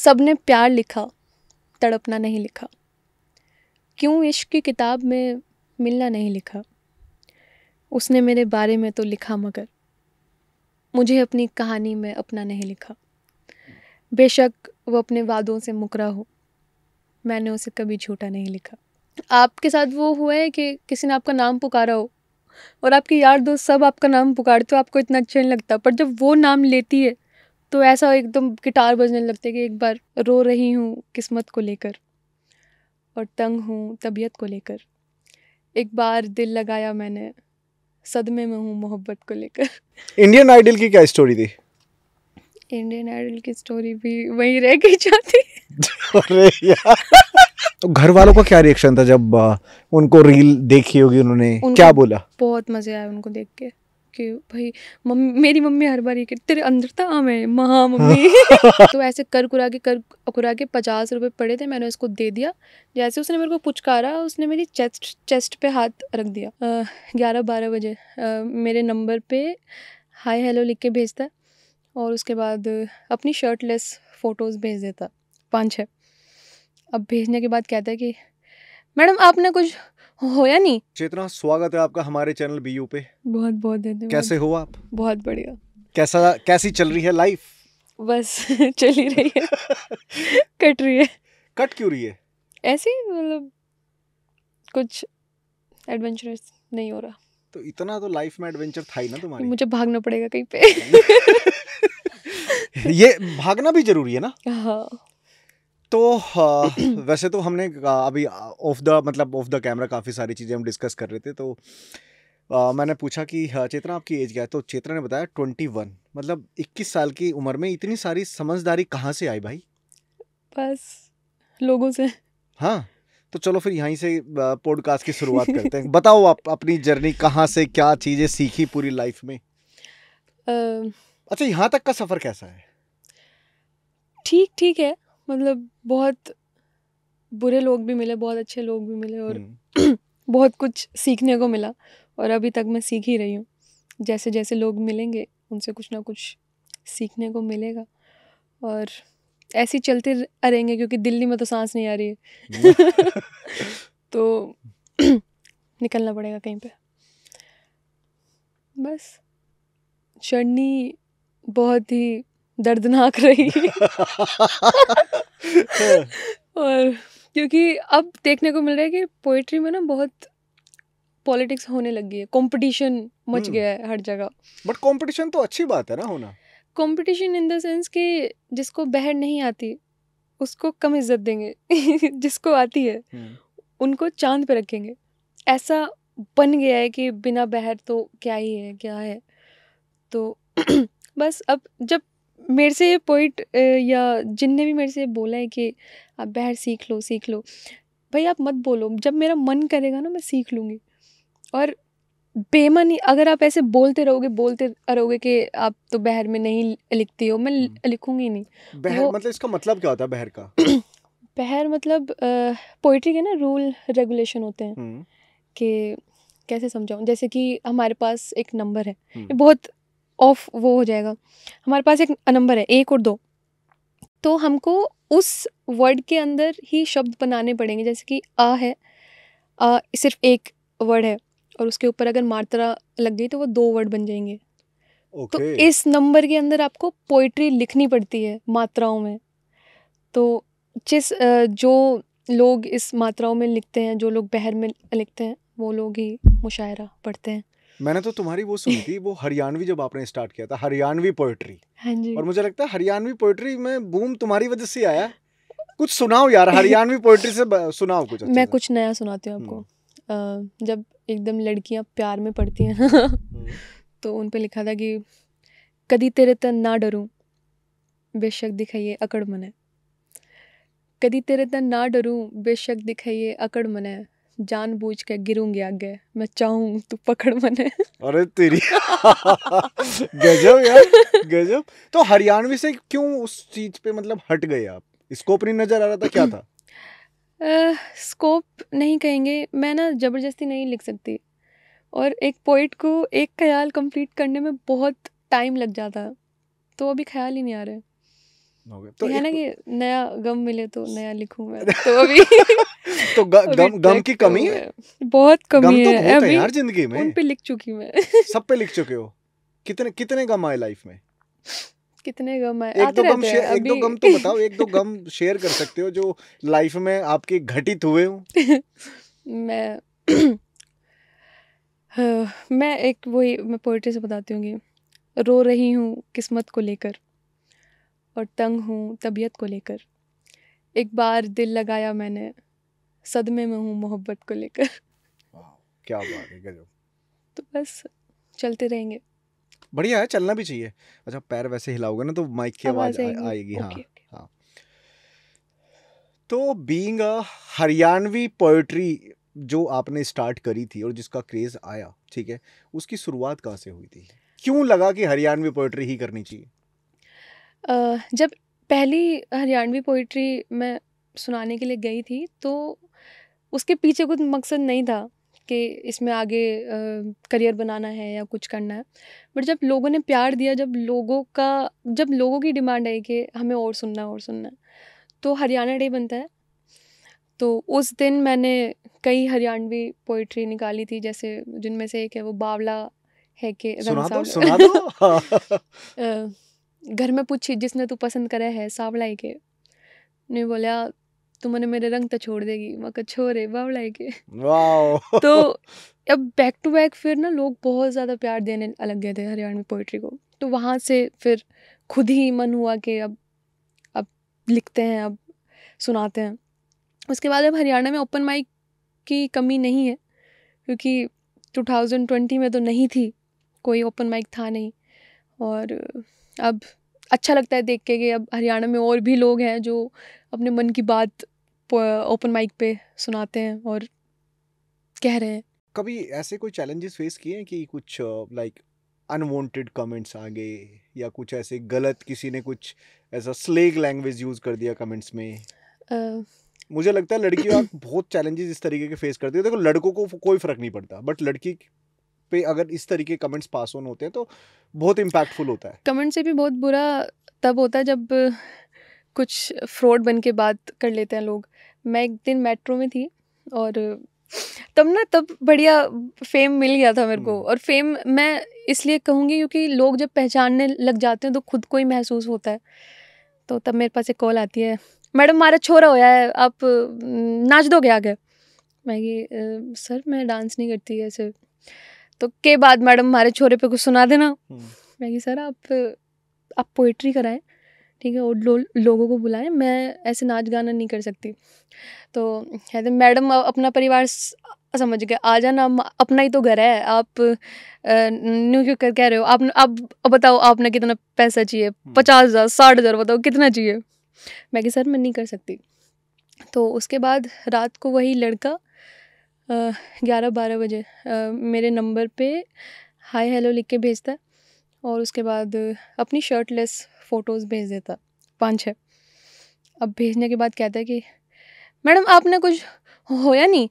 सबने प्यार लिखा, तड़पना नहीं लिखा। क्यों इश्क की किताब में मिलना नहीं लिखा। उसने मेरे बारे में तो लिखा मगर मुझे अपनी कहानी में अपना नहीं लिखा। बेशक वो अपने वादों से मुकरा हो, मैंने उसे कभी झूठा नहीं लिखा। आपके साथ वो हुआ है कि किसी ने आपका नाम पुकारा हो और आपके यार दोस्त सब आपका नाम पुकारते हो, आपको इतना अच्छा नहीं लगता, पर जब वो नाम लेती है तो ऐसा एकदम गिटार बजने लगता है कि एक बार रो रही हूँ किस्मत को लेकर और तंग हूँ तबीयत को लेकर। एक बार दिल लगाया मैंने, सदमे में हूँ मोहब्बत को लेकर। इंडियन आइडल की क्या स्टोरी थी? इंडियन आइडल की स्टोरी भी वहीं रह गई जाती। अरे यार, तो घर वालों का क्या रिएक्शन था जब उनको रील देखी होगी उन्होंने, क्या बोला? बहुत मजे आया उनको देख के कि भाई मेरी मम्मी हर बार ये कहती तेरे अंदर था आम है महा मम्मी। तो ऐसे कर कुरा के 50 रुपए पड़े थे, मैंने उसको दे दिया। जैसे उसने मेरे को पुचकारा, उसने मेरी चेस्ट पे हाथ रख दिया। 11-12 बजे मेरे नंबर पे हाय हेलो लिख के भेजता और उसके बाद अपनी शर्टलेस फोटोज़ भेज देता 5-6। अब भेजने के बाद कहता है कि मैडम आपने कुछ होया नहीं। चेतना, स्वागत है आपका हमारे चैनल बीयू पे। बहुत बहुत धन्यवाद। कैसे हो आप? बहुत बढ़िया। कैसी चल रही है लाइफ? बस चल ही रही है। कट रही है। कट क्यों रही है? ऐसे ही मतलब कुछ एडवेंचरस नहीं हो रहा। तो इतना तो लाइफ में एडवेंचर था ही ना तुम्हारी। मुझे भागना पड़ेगा कहीं पे। ये भागना भी जरूरी है ना। हाँ। तो वैसे तो हमने अभी ऑफ द कैमरा काफ़ी सारी चीज़ें हम डिस्कस कर रहे थे। तो मैंने पूछा कि चेतना आपकी एज क्या है, तो चेतना ने बताया 21। मतलब 21 साल की उम्र में इतनी सारी समझदारी कहाँ से आई भाई? बस लोगों से। हाँ, तो चलो फिर यहीं से पॉडकास्ट की शुरुआत करते हैं। बताओ आप अपनी जर्नी, कहाँ से क्या चीज़ें सीखी पूरी लाइफ में। अच्छा, यहाँ तक का सफ़र कैसा है? ठीक ठीक है, मतलब बहुत बुरे लोग भी मिले, बहुत अच्छे लोग भी मिले और बहुत कुछ सीखने को मिला और अभी तक मैं सीख ही रही हूँ। जैसे जैसे लोग मिलेंगे उनसे कुछ ना कुछ सीखने को मिलेगा और ऐसे ही चलते रहेंगे क्योंकि दिल्ली में तो सांस नहीं आ रही है। तो निकलना पड़ेगा कहीं पे। बस जर्नी बहुत ही दर्दनाक रही। और क्योंकि अब देखने को मिल रहा है कि पोइट्री में ना बहुत पॉलिटिक्स होने लगी है, कंपटीशन मच गया है हर जगह। बट कंपटीशन तो अच्छी बात है ना होना। कंपटीशन इन द सेंस कि जिसको बहर नहीं आती उसको कम इज्जत देंगे। जिसको आती है उनको चांद पे रखेंगे। ऐसा बन गया है कि बिना बहर तो क्या ही है, क्या है। तो बस अब जब मेरे से ये पोइट या जिनने भी मेरे से बोला है कि आप बहर सीख लो भाई आप मत बोलो, जब मेरा मन करेगा ना मैं सीख लूँगी। और बेमन अगर आप ऐसे बोलते रहोगे कि आप तो बहर में नहीं लिखती हो, मैं लिखूंगी नहीं। बहर मतलब इसका मतलब क्या होता है बहर का? बहर मतलब पोइट्री के ना रूल रेगुलेशन होते हैं कि कैसे समझाऊं। जैसे कि हमारे पास एक नंबर है, ये बहुत ऑफ वो हो जाएगा। हमारे पास एक नंबर है 1 और 2, तो हमको उस वर्ड के अंदर ही शब्द बनाने पड़ेंगे। जैसे कि आ है, सिर्फ एक वर्ड है और उसके ऊपर अगर मात्रा लग गई तो वो 2 वर्ड बन जाएंगे। तो इस नंबर के अंदर आपको पोइट्री लिखनी पड़ती है मात्राओं में। तो जो लोग इस मात्राओं में लिखते हैं, जो लोग बहर में लिखते हैं, वो लोग ही मुशायरा पढ़ते हैं। मैंने तो तुम्हारी वो सुनी थी, वो हरियाणवी, जब आपने स्टार्ट किया था हरियाणवी पोएट्री। हाँ जी। और मुझे लगता है हरियाणवी पोएट्री में बूम तुम्हारी वजह से आया। कुछ सुनाओ यार, हरियाणवी पोएट्री से सुनाओ कुछ अच्छा। मैं कुछ नया सुनाती हूँ आपको। जब एकदम लड़कियां प्यार में पड़ती हैं ना, तो उन पे लिखा था कि कदी तेरे तन ना डरूं बेशक दिखाइए अकड़ मने, कदी तेरे तन ना डरूं बेशक दिखाइए अकड़ मने, जान बूझ के गिरूंगी आगे मैं चाहूं तू पकड़ मने। अरे तेरी गजब यार, गजब। तो हरियाणवी से क्यों उस चीज पे मतलब हट गए आप? स्कोप नहीं नजर आ रहा था, क्या था? स्कोप नहीं कहेंगे, मैं ना ज़बरदस्ती नहीं लिख सकती और एक पोइट को एक ख्याल कंप्लीट करने में बहुत टाइम लग जाता है, तो अभी ख्याल ही नहीं आ रहा है। हो गया। तो तो है ना एक कि नया गम मिले तो नया लिखूं मैं, तो अभी तो अभी गम की ट्रैक पे कमी हूँ है? मैं, बहुत कमी गम तो है बहुत है अभी। यार जिंदगी उन में, पे लिख चुकी मैं। सब पे लिख चुके हो। कितने कितने गम आए लाइफ में? कितने गम आए, एक आते दो गम रहते हैं शेयर, एक दो अभी। गम तो बताओ, एक दो गम शेयर कर सकते हो जो लाइफ में आपके घटित हुए हो। मैं मैं एक वही मैं पोइट्री से बताती हूँ कि रो रही हूँ किस्मत को लेकर और तंग हूँ तबीयत को लेकर, एक बार दिल लगाया मैंने, सदमे में हूँ मोहब्बत को लेकर। वाह, क्या बात है, गजब। तो बस चलते रहेंगे। बढ़िया है, चलना भी चाहिए। अच्छा, पैर वैसे हिलाओगे ना तो माइक की आवाज आवाज़ आएगी, आएगी। हाँ ओके ओके। हाँ। तो बीइंग अ हरियाणवी पोएट्री जो आपने स्टार्ट करी थी और जिसका क्रेज आया, ठीक है, उसकी शुरुआत कहाँ से हुई थी? क्यों लगा कि हरियाणवी पोएट्री ही करनी चाहिए? जब पहली हरियाणवी पोइट्री मैं सुनाने के लिए गई थी तो उसके पीछे कुछ मकसद नहीं था कि इसमें आगे करियर बनाना है या कुछ करना है। बट जब लोगों ने प्यार दिया, जब लोगों की डिमांड आई कि हमें और सुनना है और सुनना है, तो हरियाणा डे बनता है। तो उस दिन मैंने कई हरियाणवी पोइट्री निकाली थी, जैसे जिनमें से एक है वो बावला है कि रंग सुना दो सावला। सुना दो। अ, घर में पूछी जिसने तू पसंद करे है सावलाई के, ने बोला तू मने मेरे रंग तो छोड़ देगी, मैं कहा छोरे बावलाई के। वाह। तो अब बैक टू बैक फिर ना लोग बहुत ज़्यादा प्यार देने अलग गए थे हरियाणवी पोइट्री को। तो वहाँ से फिर खुद ही मन हुआ कि अब लिखते हैं, अब सुनाते हैं। उसके बाद अब हरियाणा में ओपन माइक की कमी नहीं है, क्योंकि 2020 में तो नहीं थी, कोई ओपन माइक था नहीं। और अब अच्छा लगता है देख के कि अब हरियाणा में और भी लोग हैं जो अपने मन की बात ओपन माइक पे सुनाते हैं और कह रहे हैं। कभी ऐसे कोई चैलेंजेस फेस किए हैं कि कुछ लाइक अनवांटेड कमेंट्स आ गए, या कुछ ऐसे गलत किसी ने कुछ ऐसा स्लेग लैंग्वेज यूज कर दिया कमेंट्स में? अ, मुझे लगता है लड़कियों आप बहुत चैलेंजेस इस तरीके के फेस करती है। देखो, लड़कों को कोई फर्क नहीं पड़ता, बट लड़की पे अगर इस तरीके के कमेंट्स पास ऑन होते हैं तो बहुत इम्पैक्टफुल होता है। कमेंट से भी बहुत बुरा तब होता है जब कुछ फ्रॉड बन के बात कर लेते हैं लोग। मैं एक दिन मेट्रो में थी और तब बढ़िया फेम मिल गया था मेरे को। और फेम मैं इसलिए कहूँगी क्योंकि लोग जब पहचानने लग जाते हैं तो खुद को ही महसूस होता है। तो तब मेरे पास एक कॉल आती है, मैडम हमारा छोरा होया है, आप नाच दोगे आगे? मैं कि सर मैं डांस नहीं करती ऐसे। तो के बाद मैडम हमारे छोरे पे कुछ सुना देना। मैं कि सर आप पोइट्री कराएं, ठीक है, और लोगों को बुलाएं, मैं ऐसे नाच गाना नहीं कर सकती। तो कहते मैडम अपना परिवार समझ गए, आ जाना, अपना ही तो घर है, आप न्यू क्यों कर कह रहे हो? आप अब बताओ आपने कितना पैसा चाहिए? 50,000 60,000 बताओ कितना चाहिए? मैं कि सर मैं नहीं कर सकती। तो उसके बाद रात को वही लड़का 11-12 बजे मेरे नंबर पे हाय हेलो लिख के भेजता है और उसके बाद अपनी शर्टलेस फ़ोटोज़ भेज देता 5-6। अब भेजने के बाद कहता है कि मैडम आपने कुछ होया नहीं।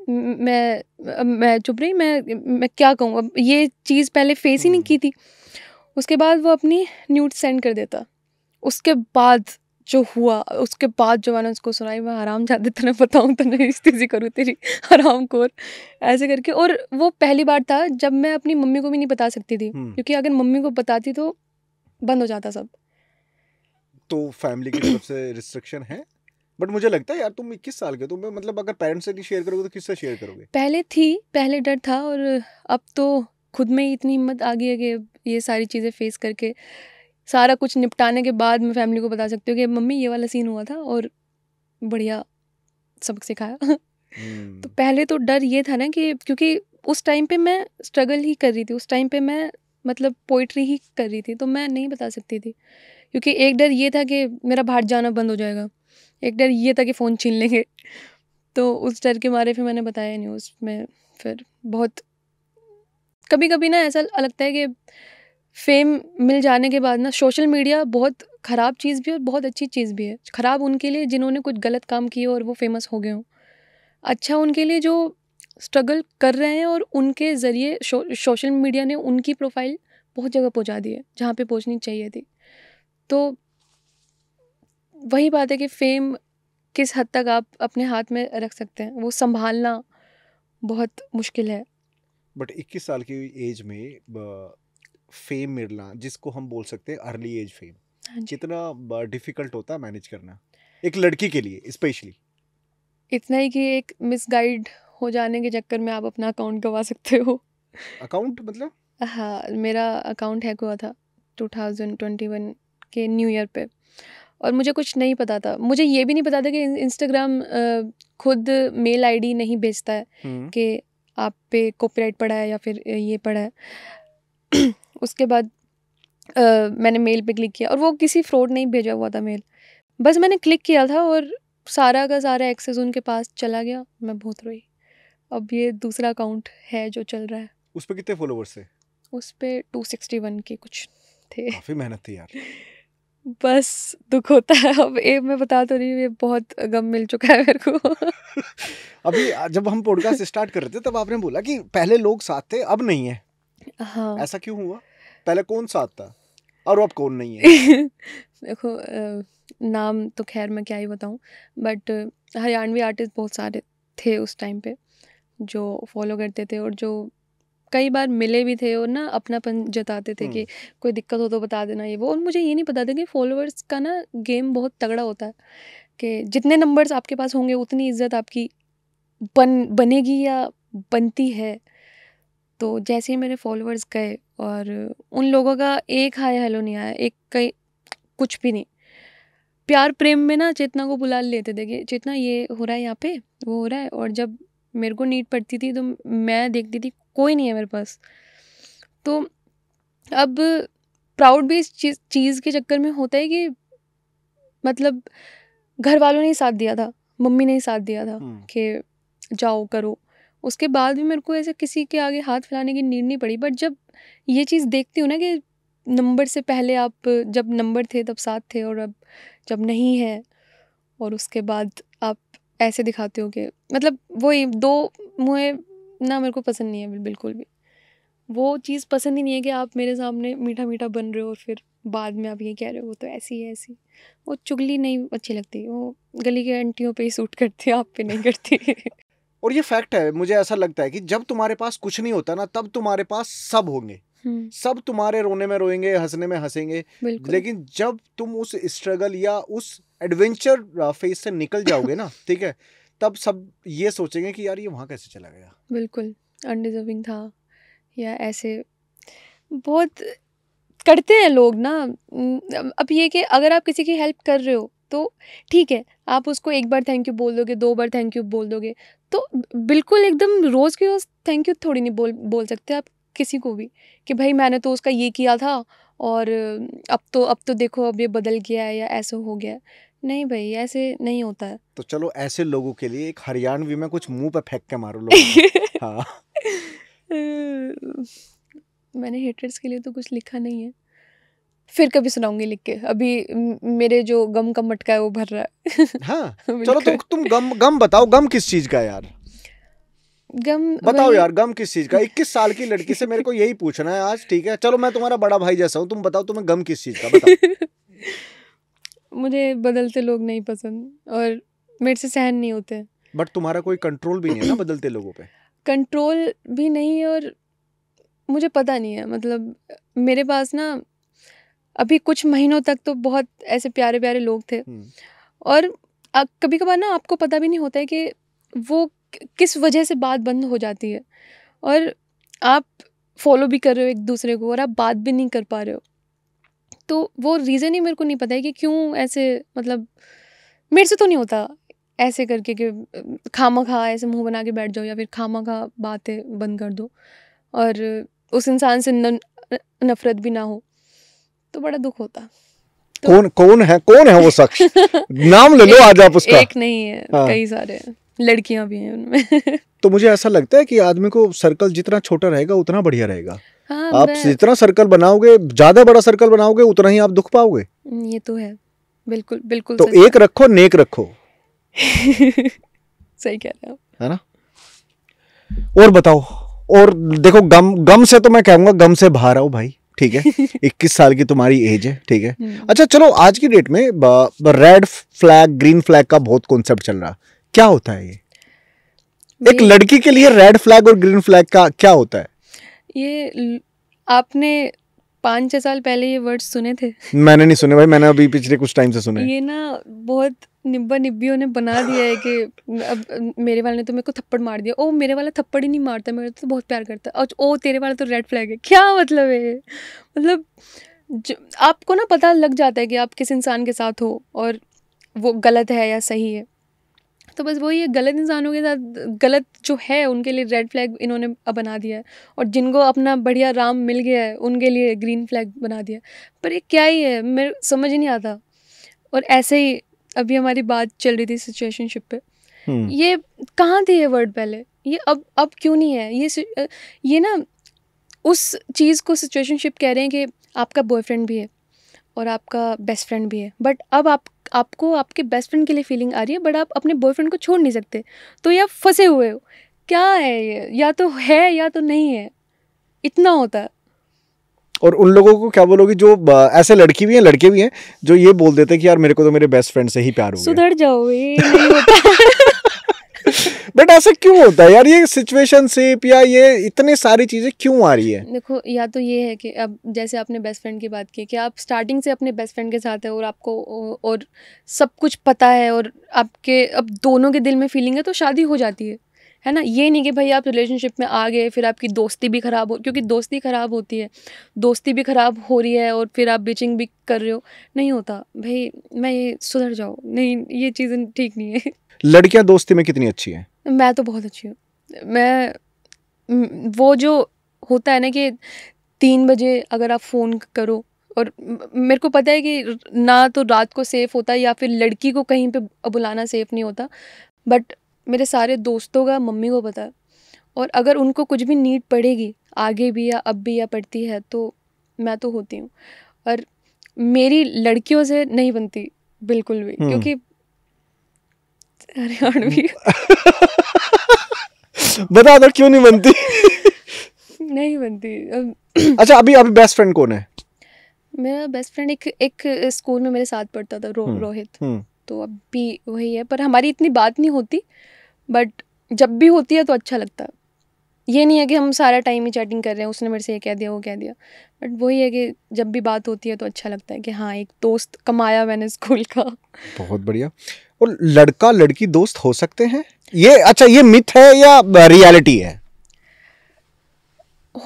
मैं चुप रही, मैं क्या कहूँ, अब ये चीज़ पहले फेस ही नहीं की थी। उसके बाद वो अपनी न्यूड सेंड कर देता। उसके बाद जो हुआ, उसके बाद जो मैंने उसको सुनाई, मैं हरामजादे तूने बताऊँ तो नहीं इस्तीज़ी करूँ तेरी हरामखोर, ऐसे करके। और वो पहली बार था जब मैं अपनी मम्मी को भी नहीं बता सकती थी, क्योंकि अगर मम्मी को बताती तो बंद हो जाता सब। तो फैमिली की तरफ से रिस्ट्रिक्शन है? बट मुझे लगता है यार तुम 21 साल के, तुम मतलब अगर पेरेंट्स से नहीं शेयर करोगे तो किससे शेयर करोगे? पहले डर था, और अब तो खुद में ही इतनी हिम्मत आ गई है कि ये सारी चीज़ें फेस करके सारा कुछ निपटाने के बाद मैं फैमिली को बता सकती हूँ कि मम्मी ये वाला सीन हुआ था और बढ़िया सबक सिखाया। तो पहले तो डर ये था ना कि क्योंकि उस टाइम पे मैं स्ट्रगल ही कर रही थी, उस टाइम पे मैं मतलब पोइट्री ही कर रही थी, तो मैं नहीं बता सकती थी। क्योंकि एक डर ये था कि मेरा बाहर जाना बंद हो जाएगा, एक डर ये था कि फ़ोन छीन लेंगे। तो उस डर के मारे फिर मैंने बताया नहीं उसमें। फिर बहुत कभी कभी ना ऐसा लगता है कि फेम मिल जाने के बाद ना सोशल मीडिया बहुत ख़राब चीज़ भी है और बहुत अच्छी चीज़ भी है। ख़राब उनके लिए जिन्होंने कुछ गलत काम किए और वो फेमस हो गए हों, अच्छा उनके लिए जो स्ट्रगल कर रहे हैं और उनके ज़रिए सोशल मीडिया ने उनकी प्रोफाइल बहुत जगह पहुंचा दी है जहाँ पे पहुंचनी चाहिए थी। तो वही बात है कि फेम किस हद तक आप अपने हाथ में रख सकते हैं, वो संभालना बहुत मुश्किल है। बट 21 साल की एज में फेम मिलना, जिसको हम बोल सकते हैं अर्ली एज फेम, हाँ जी। कितना डिफिकल्ट होता है मैनेज करना एक लड़की के लिए स्पेशली? इतना ही कि एक मिसगाइड हो जाने के चक्कर में आप अपना अकाउंट गंवा सकते हो। अकाउंट मतलब? हाँ, मेरा अकाउंट हैक हुआ था 2021 के न्यू ईयर पे, और मुझे कुछ नहीं पता था। मुझे ये भी नहीं पता था कि इंस्टाग्राम खुद मेल आईडी नहीं भेजता है कि आप पे कॉपीराइट पड़ा है या फिर ये पड़ा है। उसके बाद मैंने मेल पे क्लिक किया और वो किसी फ्रॉड नहीं भेजा हुआ था मेल, बस मैंने क्लिक किया था और सारा का सारा एक्सेस उनके पास चला गया। मैं बहुत रोई। अब ये दूसरा अकाउंट है जो चल रहा है। उस पे कितने फॉलोवर्स थे? उस पे 261 के कुछ थे। काफी मेहनत थी यार। बस दुख होता है। अब मैं बता तो रही हूँ, ये बहुत गम मिल चुका है मेरे को। अभी जब हम पॉडकास्ट स्टार्ट कर रहे थे तब आपने बोला कि पहले लोग साथ थे अब नहीं है। हाँ, ऐसा क्यों हुआ? पहले कौन साथ था और अब कौन नहीं है? देखो नाम तो खैर मैं क्या ही बताऊँ, बट हरियाणवी आर्टिस्ट बहुत सारे थे उस टाइम पे जो फॉलो करते थे और जो कई बार मिले भी थे और ना अपनापन जताते थे कि कोई दिक्कत हो तो बता देना ये वो। और मुझे ये नहीं पता था कि फॉलोअर्स का ना गेम बहुत तगड़ा होता है, कि जितने नंबर्स आपके पास होंगे उतनी इज्जत आपकी बनेगी या बनती है। तो जैसे ही मेरे फॉलोअर्स गए और उन लोगों का एक हाय हेलो नहीं आया, एक कई कुछ भी नहीं। प्यार प्रेम में ना चेतना को बुला लेते थे कि चेतना ये हो रहा है यहाँ पे, वो हो रहा है। और जब मेरे को नीड पड़ती थी तो मैं देखती थी कोई नहीं है मेरे पास। तो अब प्राउड भी इस चीज़ के चक्कर में होता है कि मतलब घर वालों ने ही साथ दिया था, मम्मी ने ही साथ दिया था कि जाओ करो। उसके बाद भी मेरे को ऐसे किसी के आगे हाथ फैलाने की नीड नहीं पड़ी। बट जब ये चीज़ देखती हूँ ना कि नंबर से पहले आप जब नंबर थे तब साथ थे और अब जब नहीं है, और उसके बाद आप ऐसे दिखाते हो कि मतलब वही दो मुँह ना, मेरे को पसंद नहीं है बिल्कुल भी। वो चीज़ पसंद ही नहीं है कि आप मेरे सामने मीठा मीठा बन रहे हो और फिर बाद में आप ये कह रहे हो वो तो ऐसी है ऐसी। वो चुगली नहीं अच्छी लगती, वो गली के आंटियों पे ही सूट करती है, आप पे नहीं करती। और ये फैक्ट है, मुझे ऐसा लगता है कि जब तुम्हारे पास कुछ नहीं होता ना तब तुम्हारे पास सब होंगे। सब तुम्हारे रोने में रोएंगे, हंसने में हंसेंगे, लेकिन जब तुम उस स्ट्रगल या उस एडवेंचर फेज से निकल जाओगे ना, ठीक है, तब सब ये सोचेंगे कि यार ये वहाँ कैसे चला गया। बिल्कुल अनडिजर्विंग था या ऐसे बहुत करते हैं लोग ना। अब ये कि अगर आप किसी की हेल्प कर रहे हो तो ठीक है, आप उसको एक बार थैंक यू बोल दोगे, 2 बार थैंक यू बोल दोगे, तो बिल्कुल एकदम रोज़ के रोज़ थैंक यू थोड़ी नहीं बोल सकते आप किसी को भी कि भाई मैंने तो उसका ये किया था और अब तो देखो अब ये बदल गया है या ऐसा हो गया है। नहीं भाई, ऐसे नहीं होता है। तो चलो ऐसे लोगों के लिए एक हरियाणवी में कुछ मुंह पे फेंक के मारो लोग। हाँ। मैंने हेटर्स के लिए तो कुछ लिखा नहीं है, फिर कभी सुनाऊंगी लिख के। अभी मेरे जो गम का मटका है वो भर रहा है। हाँ चलो तुम गम बताओ, गम किस चीज का है यार? गम बताओ यार, गम किस चीज का? 21 साल की लड़की से मेरे को यही पूछना है आज, ठीक है? चलो मैं तुम्हारा बड़ा भाई जैसा हूँ, तुम बताओ तुम्हें गम किस चीज का, बताओ। मुझे बदलते लोग नहीं पसंद और मेरे से सहन नहीं होते। बट तुम्हारा कोई कंट्रोल भी नहीं है ना बदलते लोगों पे? कंट्रोल भी नहीं, और मुझे पता नहीं है, मतलब मेरे पास ना अभी कुछ महीनों तक तो बहुत ऐसे प्यारे प्यारे लोग थे, और कभी कभार ना आपको पता भी नहीं होता है कि वो किस वजह से बात बंद हो जाती है, और आप फॉलो भी कर रहे हो एक दूसरे को और आप बात भी नहीं कर पा रहे हो। तो वो रीज़न ही मेरे को नहीं पता है कि क्यों ऐसे, मतलब मेरे से तो नहीं होता ऐसे करके कि खामखा ऐसे मुंह बना के बैठ जाओ या फिर खामखा बातें बंद कर दो और उस इंसान से नफरत भी ना हो, तो बड़ा दुख होता। तो कौन है वो शख्स? नाम ले लो आज आप उसका। एक नहीं है, हाँ। कई सारे हैं, लड़कियां भी हैं उनमें। तो मुझे ऐसा लगता है कि आदमी को सर्कल जितना छोटा रहेगा उतना बढ़िया रहेगा। हाँ, आप जितना सर्कल बनाओगे, ज्यादा बड़ा सर्कल बनाओगे, उतना ही आप दुख पाओगे। ये तो है, बिल्कुल बिल्कुल। तो एक रखो, नेक रखो। सही कह रहे हो, है ना? और बताओ, और देखो गम से तो मैं कहूंगा गम से बाहर आओ भाई। ठीक है 21 साल की तुम्हारी एज है, ठीक है। हम्म। अच्छा चलो, आज की डेट में रेड फ्लैग ग्रीन फ्लैग का बहुत कॉन्सेप्ट चल रहा, क्या होता है ये? एक लड़की के लिए रेड फ्लैग और ग्रीन फ्लैग का क्या होता है? आपने 5-6 साल पहले ये वर्ड सुने थे? मैंने नहीं सुने भाई, मैंने अभी पिछले कुछ टाइम से सुने। ये ना बहुत निब्बा निब्बियों ने बना दिया है कि अब मेरे वाले ने तो मेरे को थप्पड़ मार दिया, ओ मेरे वाला थप्पड़ ही नहीं मारता, मेरे तो बहुत प्यार करता है, और ओ तेरे वाला तो रेड फ्लैग है। क्या मतलब है? मतलब आपको ना पता लग जाता है कि आप किस इंसान के साथ हो और वो गलत है या सही है। तो बस वही है, गलत इंसानों के साथ गलत जो है उनके लिए रेड फ्लैग इन्होंने अब बना दिया है, और जिनको अपना बढ़िया राम मिल गया है उनके लिए ग्रीन फ्लैग बना दिया। पर ये क्या ही है, मेरे समझ ही नहीं आता। और ऐसे ही अभी हमारी बात चल रही थी सिचुएशनशिप पे, ये कहाँ थे ये वर्ड पहले? ये अब क्यों नहीं है? ये ना उस चीज़ को सिचुएशनशिप कह रहे हैं कि आपका बॉयफ्रेंड भी है और आपका बेस्ट फ्रेंड भी है, बट अब आपको आपके बेस्ट फ्रेंड के लिए फीलिंग आ रही है, बट आप अपने बॉयफ्रेंड को छोड़ नहीं सकते, तो ये आप फंसे हुए हो। क्या है ये? या तो है या तो नहीं है, इतना होता है। और उन लोगों को क्या बोलोगी जो ऐसे लड़की भी हैं लड़के भी हैं जो ये बोल देते हैं कि यार मेरे को तो मेरे बेस्ट फ्रेंड से ही प्यार हो गया? सुधर जाओ, ये नहीं होता। बट ऐसा क्यों होता है यार? ये सिचुएशनशिप या ये इतने सारी चीजें क्यों आ रही है? देखो, या तो ये है कि अब जैसे आपने बेस्ट फ्रेंड की बात की कि आप स्टार्टिंग से अपने बेस्ट फ्रेंड के साथ है और आपको और सब कुछ पता है और आपके अब दोनों के दिल में फीलिंग है, तो शादी हो जाती है ना। ये नहीं कि भाई आप रिलेशनशिप में आ गए फिर आपकी दोस्ती भी ख़राब हो, क्योंकि दोस्ती ख़राब होती है, दोस्ती भी ख़राब हो रही है और फिर आप बिचिंग भी कर रहे हो, नहीं होता भाई। मैं ये सुधर जाओ, नहीं ये चीज़ें ठीक नहीं है। लड़कियां दोस्ती में कितनी अच्छी हैं? मैं तो बहुत अच्छी हूँ। वो जो होता है ना कि 3 बजे अगर आप फ़ोन करो, और मेरे को पता है कि ना तो रात को सेफ़ होता है या फिर लड़की को कहीं पे बुलाना सेफ़ नहीं होता, बट मेरे सारे दोस्तों का मम्मी को पता है, और अगर उनको कुछ भी नीड पड़ेगी आगे भी या अब भी या पड़ती है तो मैं तो होती हूँ। और मेरी लड़कियों से नहीं बनती बिल्कुल भी, क्योंकि हरियाणवी बता दो क्यों नहीं बनती? नहीं बनती। अच्छा अभी बेस्ट फ्रेंड कौन है? मेरा बेस्ट फ्रेंड एक स्कूल में मेरे साथ पढ़ता था, रोहित। तो अब भी वही है, पर हमारी इतनी बात नहीं होती, बट जब भी होती है तो अच्छा लगता है। ये नहीं है कि हम सारा टाइम ही चैटिंग कर रहे हैं, उसने मेरे से ये कह दिया वो कह दिया, बट वही है कि जब भी बात होती है तो अच्छा लगता है कि हाँ एक दोस्त कमाया मैंने स्कूल का। बहुत बढ़िया। और लड़का लड़की दोस्त हो सकते हैं ये? अच्छा ये मिथ है या रियलिटी है?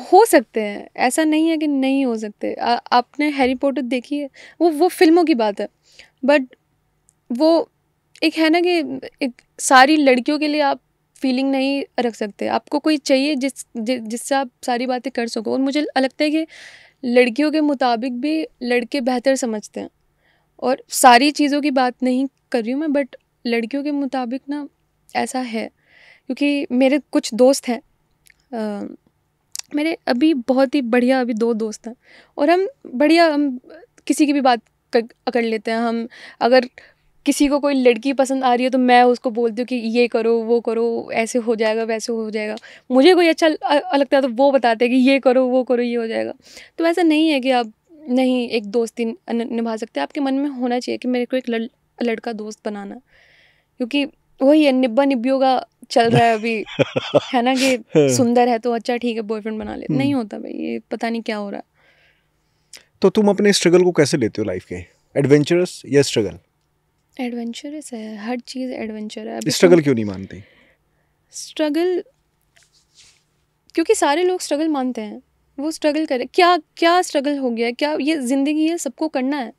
हो सकते हैं, ऐसा नहीं है कि नहीं हो सकते। आपने हैरी पॉटर देखी है? वो फिल्मों की बात है, बट वो एक है ना कि एक सारी लड़कियों के लिए आप फीलिंग नहीं रख सकते। आपको कोई चाहिए जिससे आप सारी बातें कर सको। और मुझे लगता है कि लड़कियों के मुताबिक भी लड़के बेहतर समझते हैं, और सारी चीज़ों की बात नहीं कर रही हूँ मैं, बट लड़कियों के मुताबिक ना ऐसा है। क्योंकि मेरे कुछ दोस्त हैं, मेरे अभी बहुत ही बढ़िया अभी 2 दोस्त हैं, और हम किसी की भी बात कर लेते हैं। हम अगर किसी को कोई लड़की पसंद आ रही है तो मैं उसको बोलती हूँ कि ये करो वो करो, ऐसे हो जाएगा वैसे हो जाएगा। मुझे कोई अच्छा लगता है तो वो बताते हैं कि ये करो वो करो ये हो जाएगा। तो ऐसा नहीं है कि आप नहीं एक दोस्ती निभा सकते। आपके मन में होना चाहिए कि मेरे को एक लड़का दोस्त बनाना, क्योंकि वही है निब्बा निब्बियों का चल रहा है अभी, है ना कि सुंदर है तो अच्छा ठीक है बॉयफ्रेंड बना ले। नहीं होता भाई, ये पता नहीं क्या हो रहा है। तो तुम अपने स्ट्रगल को कैसे लेते हो लाइफ के? एडवेंचरस या स्ट्रगल? एडवेंचरस है, हर चीज़ एडवेंचर है। स्ट्रगल क्यों नहीं मानती? स्ट्रगल क्योंकि सारे लोग स्ट्रगल मानते हैं। वो स्ट्रगल करें, क्या क्या स्ट्रगल हो गया? क्या ये ज़िंदगी है, सबको करना है।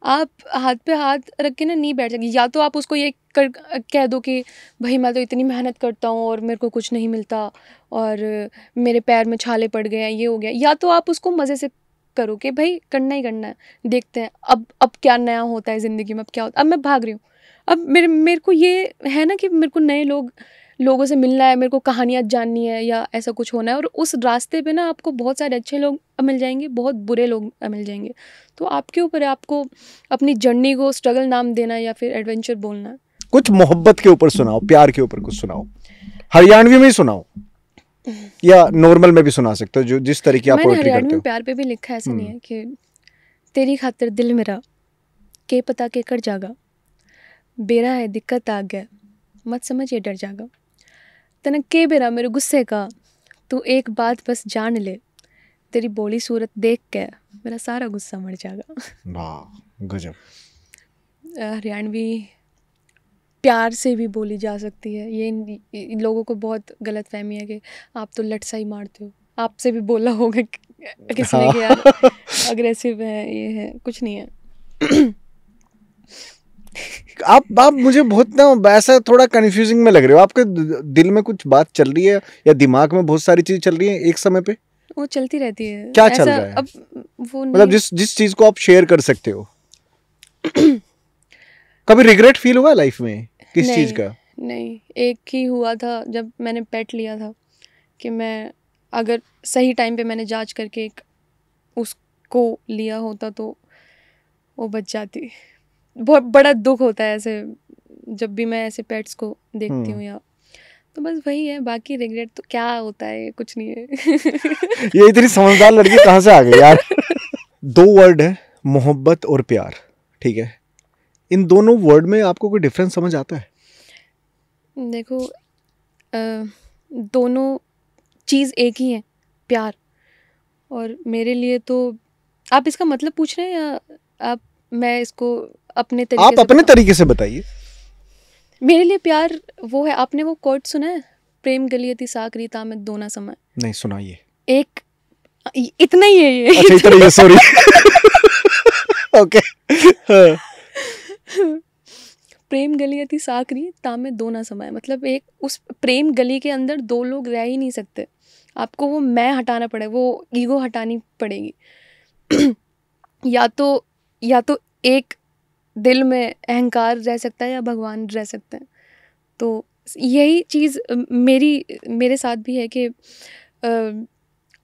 आप हाथ पे हाथ रख के ना नहीं बैठ सकते। या तो आप उसको ये कह दो कि भाई मैं तो इतनी मेहनत करता हूँ और मेरे को कुछ नहीं मिलता और मेरे पैर में छाले पड़ गए हैं, ये हो गया। या तो आप उसको मज़े से करो कि भाई करना ही करना है, देखते हैं अब क्या नया होता है ज़िंदगी में, अब क्या होता है। अब मैं भाग रही हूँ, अब मेरे को ये है ना कि मेरे को नए लोगों से मिलना है, मेरे को कहानियाँ जाननी है या ऐसा कुछ होना है। और उस रास्ते पे ना आपको बहुत सारे अच्छे लोग मिल जाएंगे, बहुत बुरे लोग मिल जाएंगे। तो आपके ऊपर है आपको अपनी जर्नी को स्ट्रगल नाम देना या फिर एडवेंचर बोलना। कुछ मोहब्बत के ऊपर सुनाओ, प्यार के ऊपर कुछ सुनाओ, हरियाणवी में ही सुनाओ। या नॉर्मल में भी सुना सकते हो, जो जिस तरीके आप मैंने पोएट्री हरियाणवी करते में हो। प्यार पे भी लिखा है, ऐसा नहीं है कि तेरी खातिर दिल मेरा के पता के कर जागा, बेरा है दिक्कत आ गया मत समझ ये डर जागा, तनक के बेरा मेरे गुस्से का तू एक बात बस जान ले, तेरी बोली सूरत देख के मेरा सारा गुस्सा मर जाएगा। वाह गजब। हरियाणवी प्यार से भी बोली जा सकती है। ये इन लोगों को बहुत गलत फहमी है कि आप तो लटसा ही मारते हो, आपसे भी बोला होगा किसी ने कि यार अग्रेसिव है, ये है, कुछ नहीं है। आप मुझे बहुत ना ऐसा थोड़ा कंफ्यूजिंग में लग रहे हो। आपके दिल में कुछ बात चल रही है या दिमाग में बहुत सारी चीज चल रही है एक समय पे? वो चलती रहती है। क्या चल रहा है? अब वो मतलब जिस चीज को आप शेयर कर सकते हो। कभी रिग्रेट फील हुआ लाइफ में किस चीज का? नहीं, एक ही हुआ था जब मैंने पेट लिया था कि मैं अगर सही टाइम पे मैंने जांच करके एक उसको लिया होता तो वो बच जाती। बहुत बड़ा दुख होता है ऐसे जब भी मैं ऐसे पेट्स को देखती हूँ, या तो बस वही है। बाकी रिग्रेट तो क्या होता है, कुछ नहीं है। ये इतनी समझदार लड़की कहाँ से आ गई यार। 2 वर्ड है, मोहब्बत और प्यार, ठीक है? इन दोनों वर्ड में आपको कोई डिफरेंस समझ आता है? देखो, दोनों चीज़ एक ही है, प्यार। और मेरे लिए तो आप इसका मतलब पूछ रहे हैं या मैं इसको अपने तरीके आप से अपने तरीके से बताइए। मेरे लिए प्यार वो है, आपने वो कोट सुना है, प्रेम गलियती साकरी तामे दोना समय? नहीं, सुनाइए। एक इतना ही है ये। अच्छा इतना ही है, सॉरी। ओके। प्रेम गलियती साकरी तामे दोना समय, मतलब एक उस प्रेम गली के अंदर 2 लोग रह ही नहीं सकते। आपको वो मैं हटाना पड़ेगा, वो ईगो हटानी पड़ेगी। या तो एक दिल में अहंकार रह सकता है या भगवान रह सकते हैं। तो यही चीज़ मेरे साथ भी है कि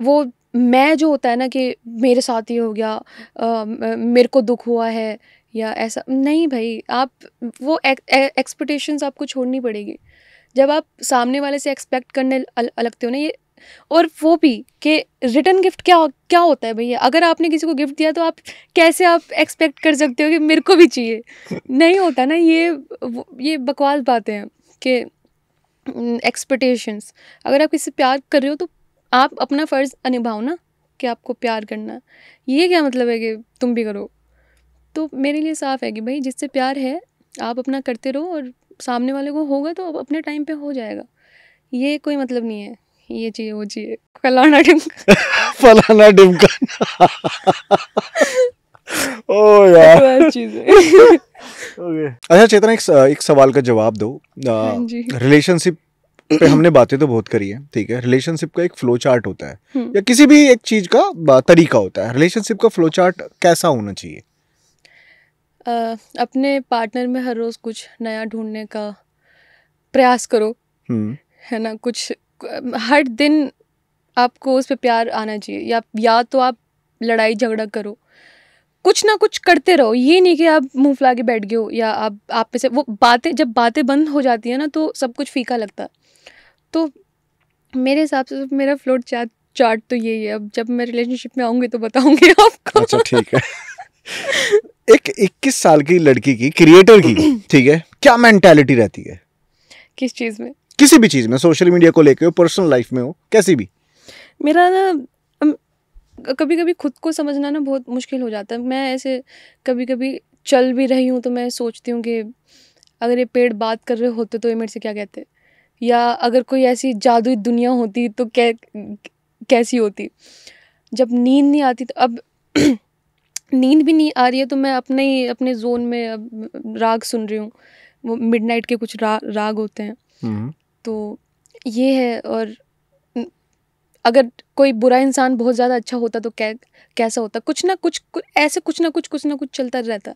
वो मैं जो होता है ना कि मेरे साथ ये हो गया, मेरे को दुख हुआ है या ऐसा नहीं भाई। आप वो एक्सपेक्टेशंस आपको छोड़नी पड़ेगी। जब आप सामने वाले से एक्सपेक्ट करने लगते हो ना, ये और वो भी कि रिटर्न गिफ्ट क्या होता है भैया। अगर आपने किसी को गिफ्ट दिया तो आप कैसे आप एक्सपेक्ट कर सकते हो कि मेरे को भी चाहिए? नहीं होता ना। ये बकवास बातें हैं कि एक्सपेक्टेशंस। अगर आप किसी से प्यार कर रहे हो तो आप अपना फ़र्ज़ निभाओ ना कि आपको प्यार करना है। ये क्या मतलब है कि तुम भी करो? तो मेरे लिए साफ़ है कि भाई जिससे प्यार है आप अपना करते रहो, और सामने वाले को होगा तो अपने टाइम पे हो जाएगा। ये कोई मतलब नहीं है ये चाहिए वो चाहिए, फलाना ढिमका। फलाना ढिमका। ओ यार चीज़ है। ओके। अच्छा चेतना, एक सवाल का जवाब दो। हाँ जी। रिलेशनशिप पे हमने बातें तो बहुत करी है, ठीक है? रिलेशनशिप का एक फ्लो चार्ट होता है या किसी भी एक चीज का तरीका होता है। रिलेशनशिप का फ्लो चार्ट कैसा होना चाहिए? अपने पार्टनर में हर रोज़ कुछ नया ढूंढने का प्रयास करो, है ना? कुछ हर दिन आपको उस पे प्यार आना चाहिए, या तो आप लड़ाई झगड़ा करो, कुछ ना कुछ करते रहो। ये नहीं कि आप मुंह फुला के बैठ गए हो, या आप पे से वो बातें, जब बातें बंद हो जाती है ना तो सब कुछ फीका लगता है। तो मेरे हिसाब से मेरा फ्लोट चार्ट तो यही है। अब जब मैं रिलेशनशिप में आऊँगी तो बताऊँगी आपको। अच्छा ठीक है। एक 21 साल की लड़की की, क्रिएटर की, ठीक है, क्या मेंटालिटी रहती है? किस चीज़ में? किसी भी चीज में, सोशल मीडिया को लेके हो, पर्सनल लाइफ में हो, कैसी भी। मेरा ना कभी कभी खुद को समझना ना बहुत मुश्किल हो जाता है। मैं ऐसे कभी कभी चल भी रही हूँ तो मैं सोचती हूँ कि अगर ये पेड़ बात कर रहे होते तो ये मेरे से क्या कहते, या अगर कोई ऐसी जादुई दुनिया होती तो कैसी होती। जब नींद नहीं आती तो अब नींद भी नहीं आ रही है तो मैं अपने जोन में अब राग सुन रही हूँ। वो मिडनाइट के कुछ राग होते हैं। तो ये है। और अगर कोई बुरा इंसान बहुत ज़्यादा अच्छा होता तो कैसा होता? कुछ ना कुछ ऐसे कुछ ना कुछ चलता रहता।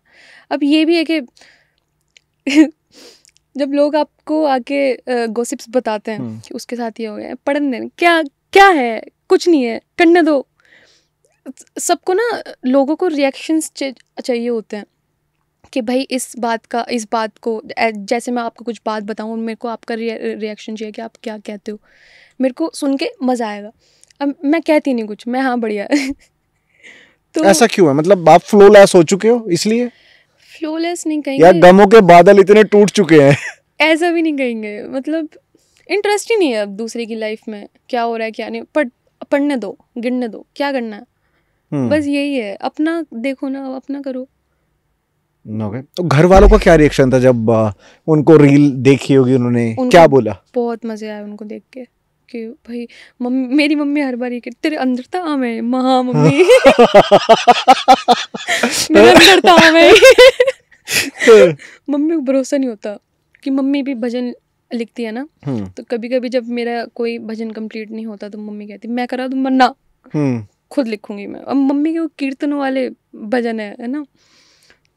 अब ये भी है कि जब लोग आपको आके गॉसिप्स बताते हैं कि उसके साथ ये हो गया, पढ़ने दें, क्या है, कुछ नहीं है, करने दो। सबको ना लोगों को रिएक्शंस चाहिए होते हैं कि भाई इस बात को जैसे मैं आपको कुछ बात बताऊँ, मेरे को आपका रिएक्शन चाहिए कि आप क्या कहते हो, मेरे को सुन के मज़ा आएगा। अब मैं कहती नहीं कुछ, मैं हाँ बढ़िया तो ऐसा क्यों है? मतलब आप फ्लोलेस हो चुके हो इसलिए, फ्लोलेस नहीं या कहेंगे, गमों के बादल इतने टूट चुके हैं? ऐसा भी नहीं कहेंगे, मतलब इंटरेस्ट ही नहीं है अब दूसरे की लाइफ में क्या हो रहा है क्या नहीं। पढ़ने दो, गिनने दो, क्या करना है, बस यही है। अपना देखो ना, अपना करो। ओके। तो घर वालों का क्या रिएक्शन था जब उनको रील देखी होगी, उन्होंने क्या बोला? बहुत मजे आए उनको देख के कि भाई मेरी मम्मी हर बार ये कहती, तेरे अंदर था आम है। हाँ मम्मी मेरे अंदर था आम है मम्मी को भरोसा नहीं होता कि मम्मी भी भजन लिखती है ना, तो कभी कभी जब मेरा कोई भजन कंप्लीट नहीं होता तो मम्मी कहती मैं करा दूं, मन्ना खुद लिखूंगी मैं। अब मम्मी के वो कीर्तनों वाले भजन है ना,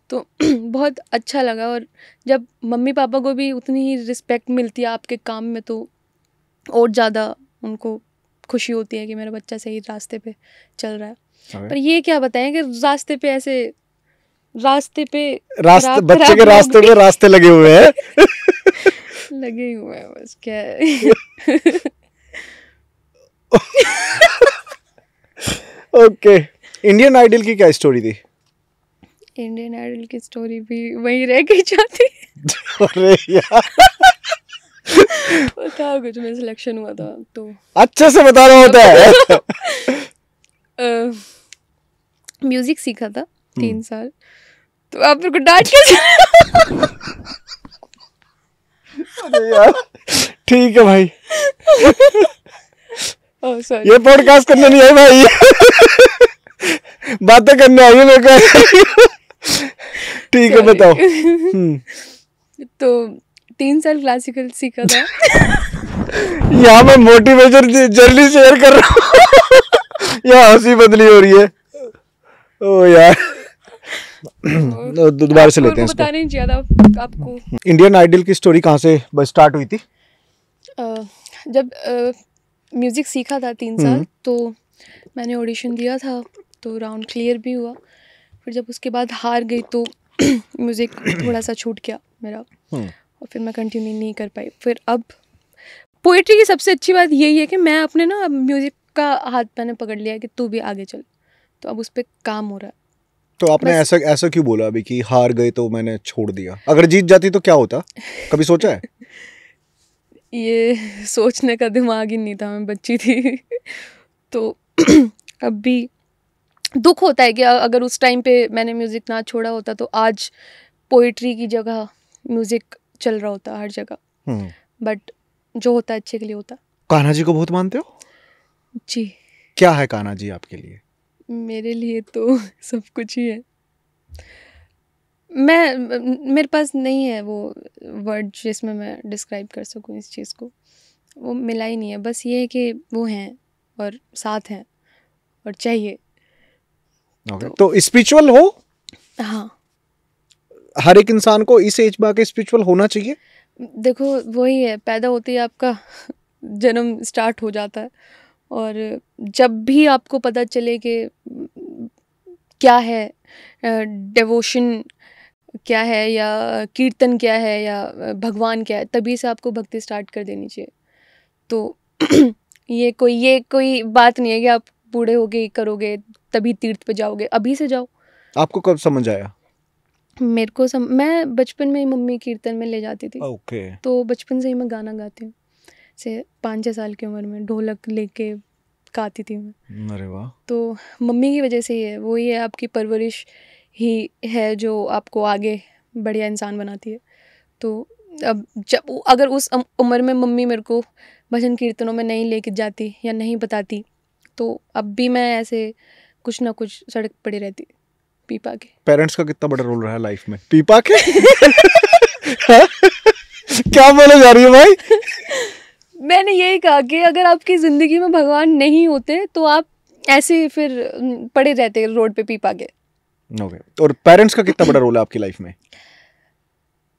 तो बहुत अच्छा लगा। और जब मम्मी पापा को भी उतनी ही रिस्पेक्ट मिलती है आपके काम में, तो और ज़्यादा उनको खुशी होती है कि मेरा बच्चा सही रास्ते पे चल रहा है। पर ये क्या बताएं कि रास्ते पे बच्चे के रास्ते पे रास्ते लगे हुए हैं लगे ही हुए हैं, बस क्या है ओके। इंडियन आइडल की क्या स्टोरी थी? इंडियन आइडल की स्टोरी भी वही रह गई जाती अरे यार था कुछ में सिलेक्शन हुआ था तो अच्छे से बताना होता है म्यूजिक सीखा था 3 साल, तो आप मेरे को डांट कैसे अरे यार ठीक है भाई सॉरी, ये पॉडकास्ट करने नहीं आई भाई बातें करने आई है मेरे को ठीक है बताओ। तो 3 साल क्लासिकल सीखा था यहाँ मैं मोटिवेशन जल्दी शेयर कर रहा हूँ यहाँ हंसी बदली हो रही है। ओ यार दोबारा से लेते हैं बता नहीं चाहिए था आपको। इंडियन आइडल की स्टोरी कहाँ से स्टार्ट हुई थी? जब म्यूज़िक सीखा था 3 साल, तो मैंने ऑडिशन दिया था, तो राउंड क्लियर भी हुआ। फिर जब उसके बाद हार गई तो म्यूज़िक थोड़ा सा छूट गया मेरा, और फिर मैं कंटिन्यू नहीं कर पाई। फिर अब पोइट्री की सबसे अच्छी बात यही है कि मैं अपने ना म्यूज़िक का हाथ मैंने पकड़ लिया कि तू भी आगे चल, तो अब उस पर काम हो रहा है। तो आपने ऐसा क्यों बोला अभी कि हार गए तो मैंने छोड़ दिया? अगर जीत जाती तो क्या होता, कभी सोचा है? ये सोचने का दिमाग ही नहीं था, मैं बच्ची थी तो अब भी दुख होता है कि अगर उस टाइम पे मैंने म्यूज़िक ना छोड़ा होता तो आज पोइट्री की जगह म्यूज़िक चल रहा होता हर जगह। बट जो होता है अच्छे के लिए होता। कान्हा जी को बहुत मानते हो? जी। क्या है कान्हा जी आपके लिए? मेरे लिए तो सब कुछ ही है। मेरे पास नहीं है वो वर्ड जिसमें मैं डिस्क्राइब कर सकूं इस चीज़ को, वो मिला ही नहीं है। बस ये है कि वो हैं और साथ हैं और चाहिए। तो स्पिरिचुअल हो? हाँ, हर एक इंसान को इस एज में आके स्पिरिचुअल होना चाहिए। देखो वही है, पैदा होते ही आपका जन्म स्टार्ट हो जाता है, और जब भी आपको पता चले कि क्या है डेवोशन क्या है, या कीर्तन क्या है, या भगवान क्या है, तभी से आपको भक्ति स्टार्ट कर देनी चाहिए। तो ये कोई बात नहीं है कि आप बूढ़े होगे करोगे तभी तीर्थ पे जाओगे, अभी से जाओ। आपको कब समझ आया? मेरे को मैं बचपन में ही मम्मी कीर्तन में ले जाती थी। ओके। तो बचपन से ही मैं गाना गाती हूँ, से 5-6 साल की उम्र में ढोलक लेके गाती थी मैं। अरे वाह। तो मम्मी की वजह से ही है, वही है, आपकी परवरिश ही है जो आपको आगे बढ़िया इंसान बनाती है। तो अब जब अगर उस उम्र में मम्मी मेरे को भजन कीर्तनों में नहीं लेके जाती या नहीं बताती, तो अब भी मैं ऐसे कुछ ना कुछ सड़क पड़ी रहती पीपा के। पेरेंट्स का कितना बड़ा रोल रहा है लाइफ में? पीपा के क्या बोले जा रही है भाई? मैंने यही कहा कि अगर आपकी ज़िंदगी में भगवान नहीं होते तो आप ऐसे फिर पड़े रहते रोड पे पीपा के। ओके। और पेरेंट्स का कितना बड़ा रोल है आपकी लाइफ में?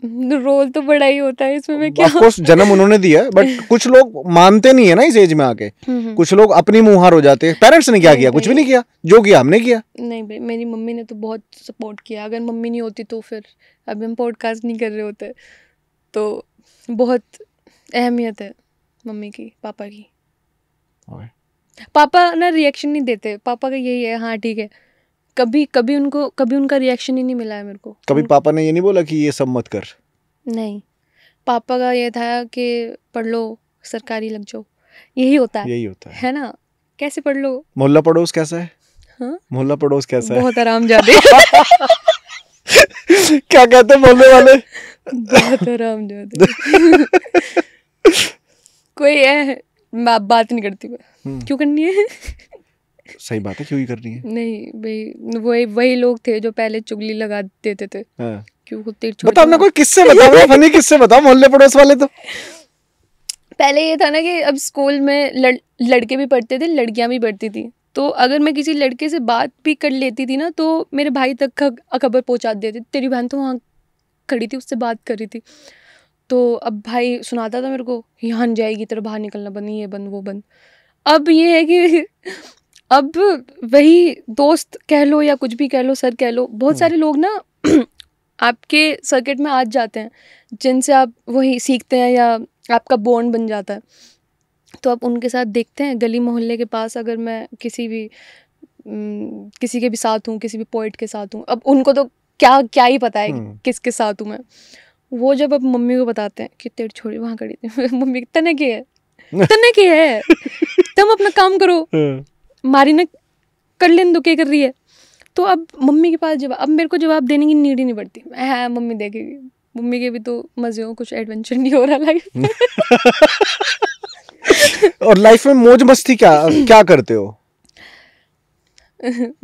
रोल तो बड़ा ही होता है इसमें, मैं क्या। ऑफ कोर्स जन्म उन्होंने दिया है, बट कुछ लोग मानते नहीं है ना इस एज में आके। कुछ लोग अपनी मुहार हो जाते हैं। पेरेंट्स ने क्या नहीं किया? कुछ भी भाई। नहीं किया, जो किया हमने किया। नहीं भाई, मेरी मम्मी ने तो बहुत सपोर्ट किया। अगर मम्मी नहीं होती तो फिर अभी हम पॉडकास्ट नहीं कर रहे होते। तो बहुत अहमियत है मम्मी की, पापा की। ओके। पापा ना रिएक्शन नहीं देते, पापा का यही है, हाँ ठीक है। कभी उनका रिएक्शन ही नहीं मिला है मेरे को। कभी पापा ने ये नहीं बोला कि ये सब मत कर? नहीं, पापा का ये था कि पढ़ लो, सरकारी लग जाओ, यही होता यही होता है ना। कैसे पढ़ लो। मोहल्ला पड़ोस कैसा है? हाँ? मोहल्ला पड़ोस कैसा है? बहुत आरामजादे। क्या कहते हैं मोहल्ले वाले? बहुत आरामजादे। कोई है, मैं बात नहीं करती मैं। क्यों करनी है? सही बात है, क्यों ही करनी है? नहीं भाई, वही लोग थे जो पहले चुगली लगा देते थे। हाँ। क्यों तेरी बताओ ना, कोई किससे बताओ, फनी किससे बताओ, मोहल्ले पड़ोस वाले तो। पहले ये था ना कि अब स्कूल में लड़के भी पढ़ते थे, लड़कियां भी पढ़ती थी। तो अगर मैं किसी लड़के से बात भी कर लेती थी ना, तो मेरे भाई तक खबर पहुंचा देते, तेरी बहन तो वहाँ खड़ी थी, उससे बात कर रही थी। तो अब भाई सुनाता था मेरे को, यहाँ जाएगी, तेरा बाहर निकलना बंद, ये बंद वो बंद। अब ये है कि अब वही दोस्त कह लो या कुछ भी कह लो, सर कह लो, बहुत सारे लोग ना आपके सर्किट में आ जाते हैं, जिनसे आप वही सीखते हैं या आपका बॉन्ड बन जाता है। तो आप उनके साथ देखते हैं गली मोहल्ले के पास, अगर मैं किसी के भी साथ हूँ, किसी भी पोइट के साथ हूँ, अब उनको तो क्या ही पता है किसके साथ हूँ मैं। वो जब अब मम्मी को बताते हैं कि तेरी छोरी वहाँ खड़ी थी, मम्मी तने की है तुम अपना काम करो, मारी ना कर लेन दो, क्या कर रही है। तो अब मम्मी के पास जवाब, अब मेरे को जवाब देने की नीड ही नहीं पड़ती। हाँ मम्मी देखेगी, मम्मी के भी तो मजे हो, कुछ एडवेंचर नहीं हो रहा लाइफ में। और लाइफ में मौज मस्ती क्या करते हो?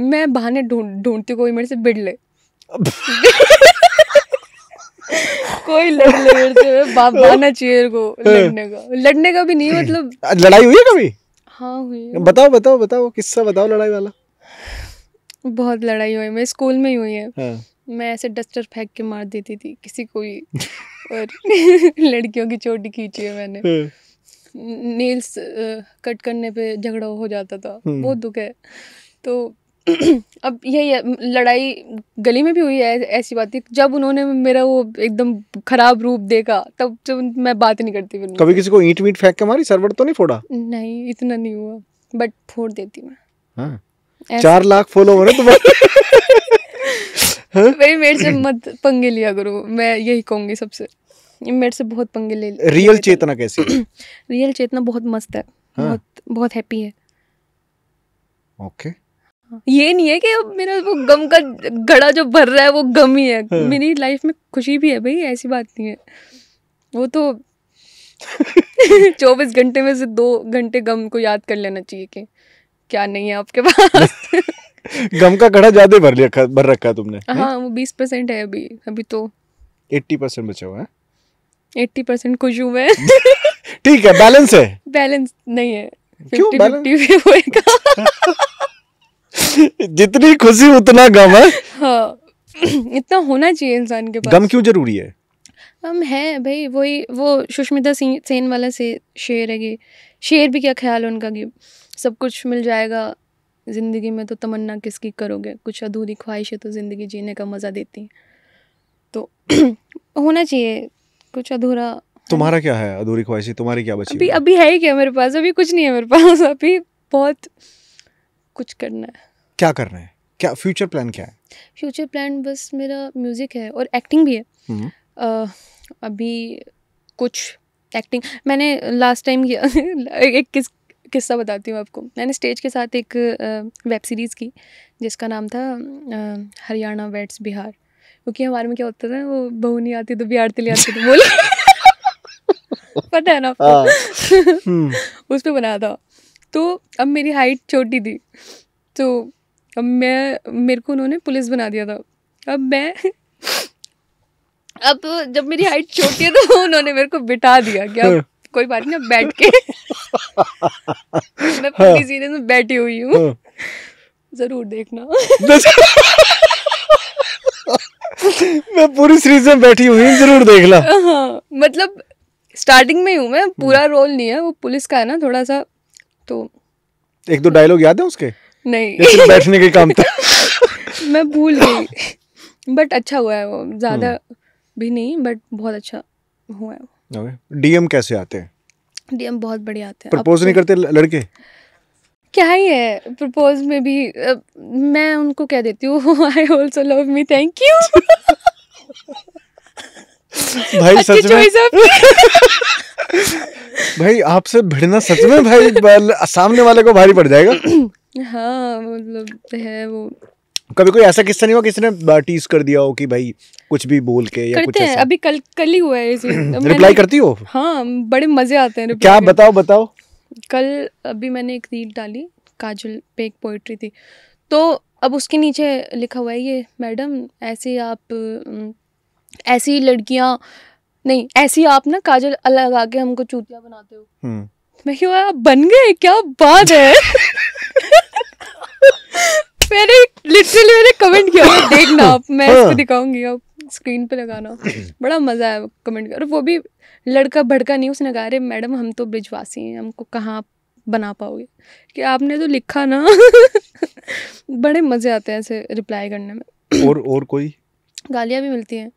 मैं बहाने ढूंढती, कोई मेरे से भिड़ ले। कोई लड़ ले मेरे से, बहाना चाहिए को लड़ने का भी नहीं, मतलब लड़ाई हुई है कभी? हाँ हुई है। बताओ किस्सा बताओ लड़ाई वाला। बहुत लड़ाई हुई, मैं स्कूल में ही हुई है। हाँ। मैं ऐसे डस्टर फेंक के मार देती थी किसी को ही, और लड़कियों की चोटी खींची है मैंने। नेल्स कट करने पे झगड़ा हो जाता था, बहुत दुख है। तो अब यही है, लड़ाई गली में भी हुई है। ऐसी बात थी जब उन्होंने मेरा वो एकदम खराब रूप देखा, तब जब मैं बात नहीं करती फिर। कभी किसी को ईंट वींट फेंक के मारी? सरवट तो नहीं फोड़ा? नहीं, इतना नहीं हुआ, बट फोड़ देती मैं। हाँ। 4 लाख फॉलोवर है तुम्हारे। भाई मेरे से मत पंगे लिया करो, मैं यही कहूंगी सबसे। मेरे से बहुत पंगे ले। रियल चेतना कैसी है? रियल चेतना बहुत मस्त है। हाँ? बहुत हैप्पी है। ओके। ये नहीं है कि अब मेरा वो गम का घड़ा जो भर रहा है वो गम ही है। मेरी लाइफ में खुशी भी है भाई, ऐसी बात नहीं है। वो तो 24 घंटे में से 2 घंटे गम को याद कर लेना चाहिए कि क्या नहीं है आपके पास। गम का घड़ा ज्यादा भर रखा है तुमने? हाँ, वो 20% है अभी तो 80% बचा हुआ है। 80% खुश हूँ मैं। ठीक है, बैलेंस है? बैलेंस नहीं है, 50-50 होएगा। जितनी खुशी उतना गम है। हाँ, इतना होना चाहिए इंसान के पास। गम क्यों जरूरी है? हम है भाई, वही वो सुष्मिता सेन वाला शेर है कि शेर भी क्या ख्याल है उनका कि सब कुछ मिल जाएगा जिंदगी में तो तमन्ना किसकी करोगे, कुछ अधूरी ख्वाहिशें तो जिंदगी जीने का मजा देती हैं। तो होना चाहिए कुछ अधूरा। तुम्हारा क्या है अधूरी ख्वाहिशें? तुम्हारी क्या बची? अभी है ही क्या मेरे पास? अभी कुछ नहीं है मेरे पास। अभी बहुत कुछ करना है। क्या करना है? क्या फ्यूचर प्लान क्या है? फ्यूचर प्लान बस मेरा म्यूजिक है और एक्टिंग भी है। अभी कुछ एक्टिंग मैंने लास्ट टाइम किया। एक किस्सा बताती हूँ आपको। मैंने स्टेज के साथ एक वेब सीरीज़ की जिसका नाम था हरियाणा वेट्स बिहार। क्योंकि हमारे में क्या होता था, वो बहू नहीं आती तो बिहार ले आती तो बोले। पता है ना आपको? उस पे बनाया था। तो अब मेरी हाइट छोटी थी, तो अब मेरे को उन्होंने पुलिस बना दिया था। अब जब मेरी हाइट छोटी है तो उन्होंने मेरे को बिठा दिया कि अब कोई बात नहीं, बैठ के। मैं पूरी सीरीज में बैठी हुई हूँ, जरूर देखना। मैं पूरी सीरीज में बैठी हुई हूँ, जरूर देख ला। हाँ मतलब स्टार्टिंग में ही हूँ मैं, पूरा रोल नहीं है, वो पुलिस का है ना थोड़ा सा, तो एक दो डायलॉग याद है उसके? नहीं या सिर्फ बैठने के काम था? मैं भूल गई। बट अच्छा हुआ है वो, ज़्यादा भी नहीं बट बहुत अच्छा हुआ है वो। डीएम कैसे आते हैं? डीएम बहुत बढ़िया आते हैं। प्रपोज नहीं करते लड़के? क्या ही है प्रपोज में भी, मैं उनको कह देती हूँ I also love me, thank you. भाई अच्छी सच में choice आपकी। भाई आपसे भिड़ना सच में भाई सामने वाले को भारी पड़ जाएगा। हाँ मतलब है वो। कभी कोई ऐसा किस्सा नहीं हुआ किसी ने टीज कर दिया हो कि भाई कुछ भी बोल के या कुछ करते हैं, ऐसा? अभी कल ही हुआ है इसी। रिप्लाई करती हो? हाँ बड़े मजे आते हैं क्या? reply करने। बताओ। कल अभी मैंने एक रील डाली, काजल पे एक पोइट्री थी, तो अब उसके नीचे लिखा हुआ है ये मैडम ऐसे आप ऐसी लड़कियां नहीं, ऐसी आप ना काजल अलग आके हमको चूतिया बनाते हो। मैं क्यों, आप बन गए, क्या बात है। मैंने लिटरली कमेंट किया, देखना आप, मैं इसको दिखाऊंगी, आप स्क्रीन पे लगाना, बड़ा मजा आया कमेंट कर। वो भी लड़का भड़का नहीं, उसने कहा अरे मैडम हम तो ब्रिजवासी हैं, हमको कहाँ बना पाओगे, कि आपने तो लिखा ना। बड़े मजे आते हैं ऐसे रिप्लाई करने में। और कोई गालियाँ भी मिलती हैं,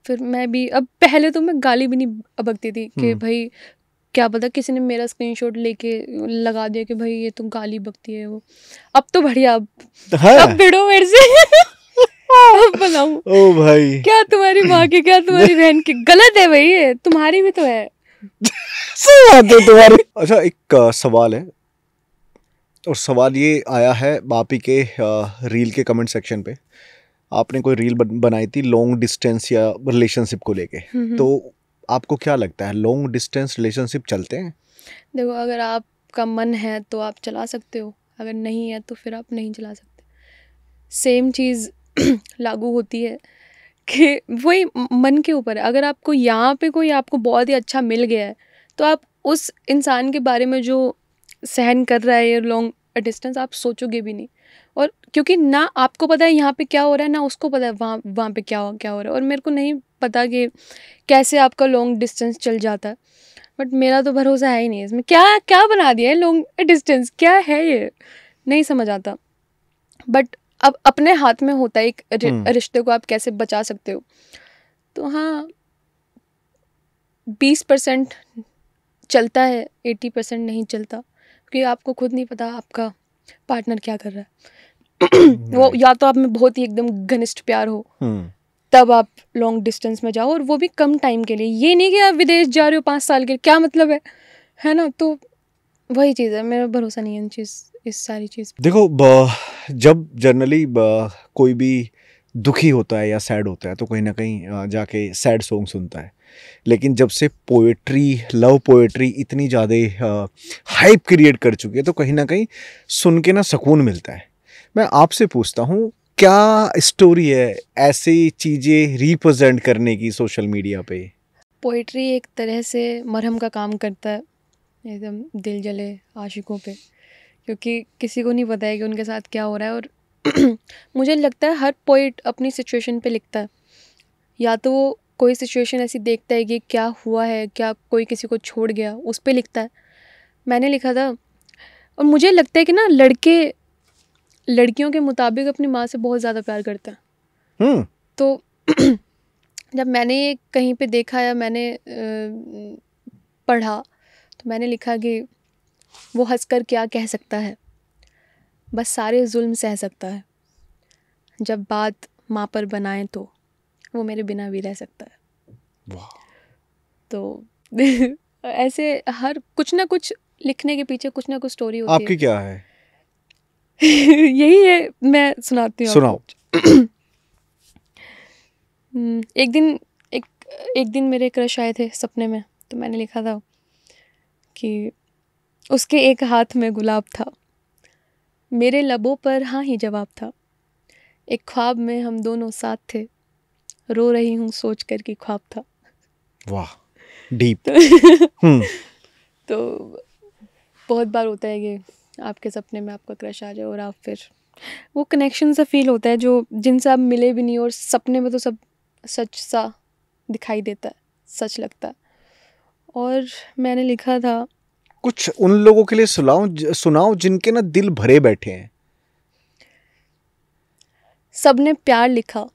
फिर मैं भी, अब पहले तो मैं गाली भी नहीं बकती थी कि भाई क्या पता किसी ने मेरा स्क्रीनशॉट लेके लगा दिया कि भाई ये तो गाली बकती है वो। अब तो बढ़िया, अब भिड़ो मेरे से। अब बनाऊं ओ भाई, क्या तुम्हारी माँ की, क्या तुम्हारी बहन की, गलत है भाई, ये तुम्हारी भी तो है। सही बात है तुम्हारी। अच्छा एक सवाल है, और सवाल ये आया है बापी के रील के कमेंट सेक्शन पे। आपने कोई रील बनाई थी लॉन्ग डिस्टेंस या रिलेशनशिप को लेके, तो आपको क्या लगता है लॉन्ग डिस्टेंस रिलेशनशिप चलते हैं? देखो अगर आपका मन है तो आप चला सकते हो, अगर नहीं है तो फिर आप नहीं चला सकते। सेम चीज़ लागू होती है कि वही मन के ऊपर है। अगर आपको यहाँ पे कोई आपको बहुत ही अच्छा मिल गया है तो आप उस इंसान के बारे में जो सहन कर रहा है ये लॉन्ग डिस्टेंस, आप सोचोगे भी नहीं। और क्योंकि ना आपको पता है यहाँ पे क्या हो रहा है, ना उसको पता है वहाँ पे क्या हो रहा है। और मेरे को नहीं पता कि कैसे आपका लॉन्ग डिस्टेंस चल जाता है, बट मेरा तो भरोसा है ही नहीं इसमें। क्या क्या बना दिया है लॉन्ग डिस्टेंस, क्या है ये, नहीं समझ आता। बट अब अपने हाथ में होता है एक रिश्ते को आप कैसे बचा सकते हो। तो हाँ 20% चलता है, 80% नहीं चलता, क्योंकि आपको खुद नहीं पता आपका पार्टनर क्या कर रहा है। वो या तो आप में बहुत ही एकदम घनिष्ठ प्यार हो तब आप लॉन्ग डिस्टेंस में जाओ, और वो भी कम टाइम के लिए। ये नहीं कि आप विदेश जा रहे हो 5 साल के लिए, क्या मतलब है ना। तो वही चीज़ है, मेरा भरोसा नहीं है इस सारी चीज़। देखो जब जनरली कोई भी दुखी होता है या सैड होता है तो कहीं ना कहीं जाके सैड सॉन्ग सुनता है, लेकिन जब से पोएट्री, लव पोएट्री इतनी ज़्यादा हाइप क्रिएट कर चुकी है तो कहीं ना कहीं सुन के ना सुकून मिलता है। मैं आपसे पूछता हूँ क्या स्टोरी है ऐसी चीज़ें रिप्रेजेंट करने की सोशल मीडिया पे? पोएट्री एक तरह से मरहम का काम करता है एकदम दिल जले आशिकों पे, क्योंकि किसी को नहीं पता है कि उनके साथ क्या हो रहा है। और मुझे लगता है हर पोइट अपनी सिचुएशन पे लिखता है, या तो वो कोई सिचुएशन ऐसी देखता है कि क्या हुआ है, क्या कोई किसी को छोड़ गया, उस पे लिखता है। मैंने लिखा था, और मुझे लगता है कि ना लड़के लड़कियों के मुताबिक अपनी माँ से बहुत ज़्यादा प्यार करते हैं। तो जब मैंने कहीं पे देखा या मैंने पढ़ा तो मैंने लिखा कि वो हंसकर क्या कह सकता है, बस सारे जुल्म सह सकता है, जब बात माँ पर बनाए तो वो मेरे बिना भी रह सकता है। वाह। तो ऐसे हर कुछ ना कुछ लिखने के पीछे कुछ ना कुछ स्टोरी होती है। आपकी क्या है? यही है, मैं सुनाती हूँ। सुनाओ। एक दिन मेरे क्रश आए थे सपने में, तो मैंने लिखा था कि उसके एक हाथ में गुलाब था, मेरे लबों पर हाँ ही जवाब था, एक ख्वाब में हम दोनों साथ थे, रो रही हूँ सोच कर कि ख्वाब था। वाह, डीप। तो बहुत बार होता है कि आपके सपने में आपका क्रश आ जाए और आप फिर वो कनेक्शन सा फील होता है जो जिनसे आप मिले भी नहीं और सपने में तो सब सच सा दिखाई देता है, सच लगता है। और मैंने लिखा था, कुछ उन लोगों के लिए सुनाओ जिनके ना दिल भरे बैठे हैं। सबने प्यार लिखा,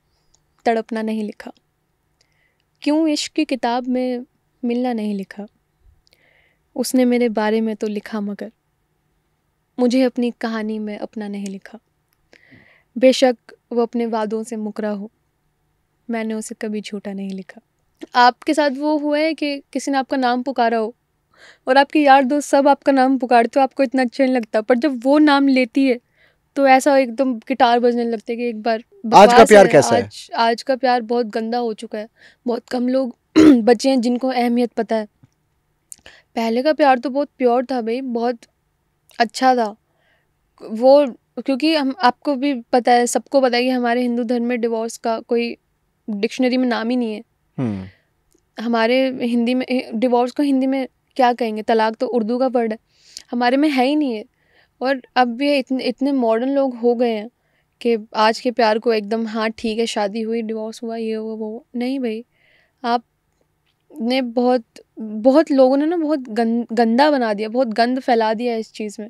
तड़पना नहीं लिखा। क्यों इश्क की किताब में मिलना नहीं लिखा। उसने मेरे बारे में तो लिखा मगर मुझे अपनी कहानी में अपना नहीं लिखा। बेशक वो अपने वादों से मुकरा हो, मैंने उसे कभी झूठा नहीं लिखा। आपके साथ वो हुआ है कि किसी ने आपका नाम पुकारा हो और आपके यार दोस्त सब आपका नाम पुकारते हो, आपको इतना अच्छा नहीं लगता, पर जब वो नाम लेती है तो ऐसा एकदम गिटार बजने लगता है कि एक बार आज का प्यार कैसा है? आज का प्यार बहुत गंदा हो चुका है। बहुत कम लोग बचे हैं जिनको अहमियत पता है। पहले का प्यार तो बहुत प्योर था भाई, बहुत अच्छा था वो। क्योंकि हम आपको भी पता है, सबको पता है कि हमारे हिंदू धर्म में डिवोर्स का कोई डिक्शनरी में नाम ही नहीं है। हमारे हिंदी में डिवोर्स को हिंदी में क्या कहेंगे, तलाक तो उर्दू का वर्ड है, हमारे में है ही नहीं है। और अब ये इतने मॉडर्न लोग हो गए हैं कि आज के प्यार को एकदम हाँ ठीक है, शादी हुई, डिवोर्स हुआ, ये हुआ वो। नहीं भाई, आपने बहुत लोगों ने ना बहुत गंदा बना दिया, बहुत गंद फैला दिया इस चीज़ में।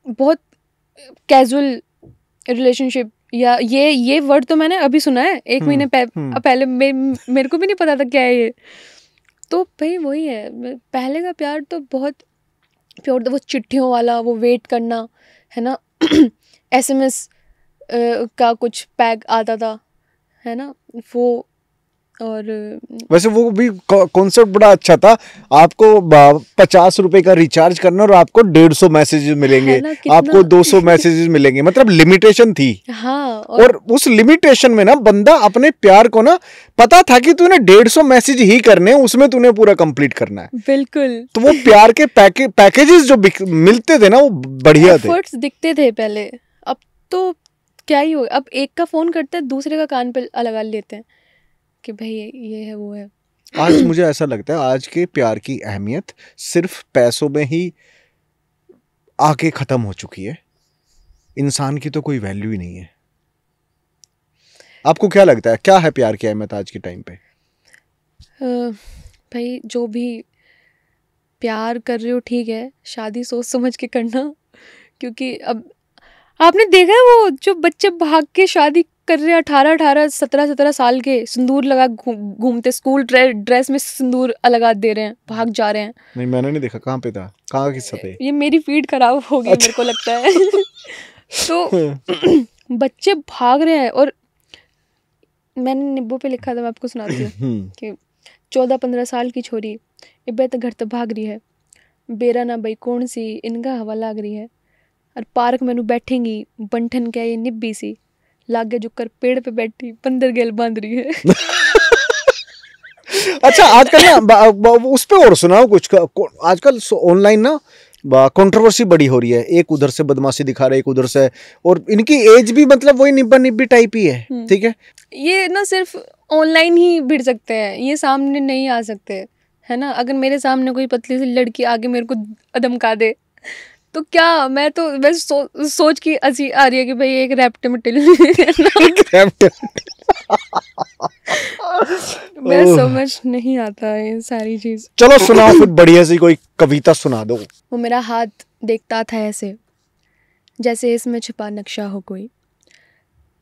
बहुत कैजुअल रिलेशनशिप, या ये वर्ड तो मैंने अभी सुना है 1 महीने पहले। मेरे को भी नहीं पता था क्या है ये। तो भाई वही है, पहले का प्यार तो बहुत प्योर था। वो चिट्ठियों वाला, वो वेट करना, है ना। SMS का कुछ पैक आता था, है ना वो। और वैसे वो भी कॉन्सेप्ट बड़ा अच्छा था। आपको 50 रुपए का रिचार्ज करना और आपको 150 मैसेजेस मिलेंगे, आपको 200 मैसेजेस मिलेंगे, मतलब लिमिटेशन थी। हाँ, और उस लिमिटेशन में ना बंदा अपने प्यार को ना पता था कि तूने 150 मैसेज ही करने, उसमें तूने पूरा कंप्लीट करना है। बिल्कुल। तो वो प्यार के पैकेजेस जो मिलते थे ना वो बढ़िया थे, एफर्ट्स दिखते थे पहले। अब तो क्या ही हो, अब एक का फोन करते हैं, दूसरे का कान पे लगा लेते हैं कि भाई ये है वो है। आज मुझे ऐसा लगता है आज के प्यार की अहमियत सिर्फ पैसों में ही आके खत्म हो चुकी है। इंसान की तो कोई वैल्यू ही नहीं है। आपको क्या लगता है, क्या है प्यार की अहमियत आज के टाइम पे? भाई जो भी प्यार कर रहे हो ठीक है, शादी सोच समझ के करना। क्योंकि अब आपने देखा है वो जो बच्चे भाग के शादी कर रहे हैं, 18 17 साल के, सिंदूर लगा घूमते, स्कूल ड्रेस में सिंदूर लगा दे रहे हैं, भाग जा रहे हैं। नहीं, मैंने नहीं देखा। कहाँ पे था, कहाँ का किस्सा था ये मेरी फीड खराब हो गई, मेरे को लगता है। तो बच्चे भाग रहे हैं। और मैंने निब्बो पे लिखा था, मैं आपको सुनाती हूँ कि 14-15 साल की छोरी इब्बे तो घर तो भाग रही है, बेरा ना भाई कौन सी इनका हवा लाग रही है। और पार्क में बैठेंगी बंठन क्या ये निब्बी सी, लागे जुकर पेड़ पे बैठी बंदर गेल बांध रही है। अच्छा, आजकल ना उस पे और सुनाओ कुछ। आजकल ऑनलाइन ना कंट्रोवर्सी बड़ी हो रही है। एक उधर से बदमाशी दिखा रहे, एक उधर से, और इनकी एज भी मतलब वही निब्बा निब्बी टाइप ही है। ठीक है, ये ना सिर्फ ऑनलाइन ही भिड़ सकते हैं, ये सामने नहीं आ सकते, है ना। अगर मेरे सामने कोई पतली सी लड़की आगे मेरे को धमका दे तो क्या, मैं तो बस सोच की हंसी आ रही है कि भाई एक रैप्टिल मैं समझ नहीं आता ये सारी चीज। चलो सुनाओ फिर, बढ़िया सी कोई कविता सुना दो। वो मेरा हाथ देखता था ऐसे, जैसे इसमें छुपा नक्शा हो कोई,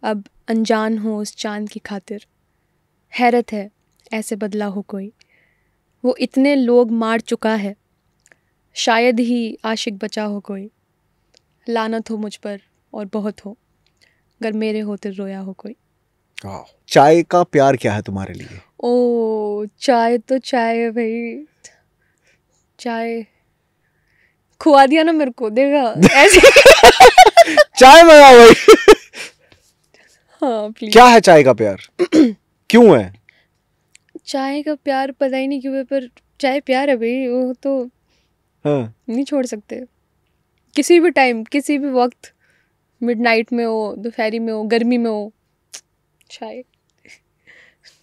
अब अनजान हो उस चांद की खातिर, हैरत है ऐसे बदला हो कोई। वो इतने लोग मार चुका है, शायद ही आशिक बचा हो कोई। लानत हो मुझ पर और बहुत हो, अगर मेरे होते रोया हो कोई। चाय का प्यार क्या है तुम्हारे लिए? ओ चाय तो चाय है भाई, चाय खुआ दिया ना मेरे को, देखा ऐसे। चाय मंगा भाई। हाँ प्लीज। क्या है चाय का प्यार? क्यों है चाय का प्यार? पता ही नहीं क्यों है, पर चाय प्यार है भाई, वो तो हाँ। नहीं छोड़ सकते। किसी भी टाइम, किसी भी वक्त, मिडनाइट में हो, दोपहरी में हो, गर्मी में हो, चाय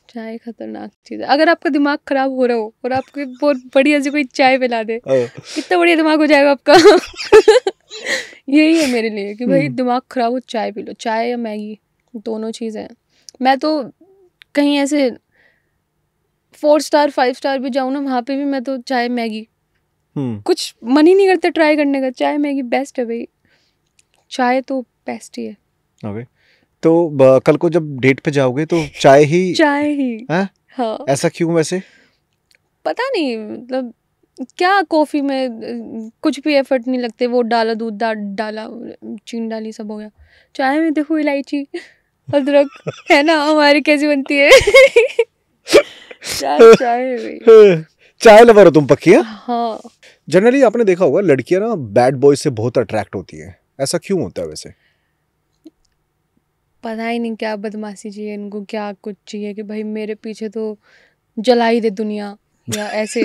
चाय खतरनाक चीज़ है। अगर आपका दिमाग खराब हो रहा हो और आपको बहुत बढ़िया सी कोई चाय पिला दे, कितना बढ़िया दिमाग हो जाएगा आपका। यही है मेरे लिए कि भाई दिमाग खराब हो चाय पी लो, चाय या मैगी, दोनों चीज़ें हैं। मैं तो कहीं ऐसे 4 स्टार 5 स्टार भी जाऊँ ना, वहाँ पे भी मैं तो चाय मैगी, कुछ मन ही नहीं करता ट्राई करने का। चाय मैगी बेस्ट है भाई, चाय तो बेस्ट ही है। ओके, तो कल को जब डेट पे जाओगे तो चाय ही? चाय ही। हाँ, ऐसा क्यों वैसे? पता नहीं, मतलब क्या कॉफ़ी में कुछ भी एफर्ट नहीं लगते, वो डाला दूध डाला चीनी डाली सब हो गया। चाय में देखो इलायची अदरक है ना, हमारी कैसी बनती है। चाय है भाई। चाय लवर हो तुम पक्की? हाँ। जनरली आपने देखा होगा लड़कियां ना बैड बॉय से बहुत अट्रैक्ट होती हैं, ऐसा क्यों होता है वैसे? पता ही नहीं क्या बदमाशी चाहिए इनको, क्या कुछ चाहिए कि भाई मेरे पीछे तो जला ही दे दुनिया या ऐसे।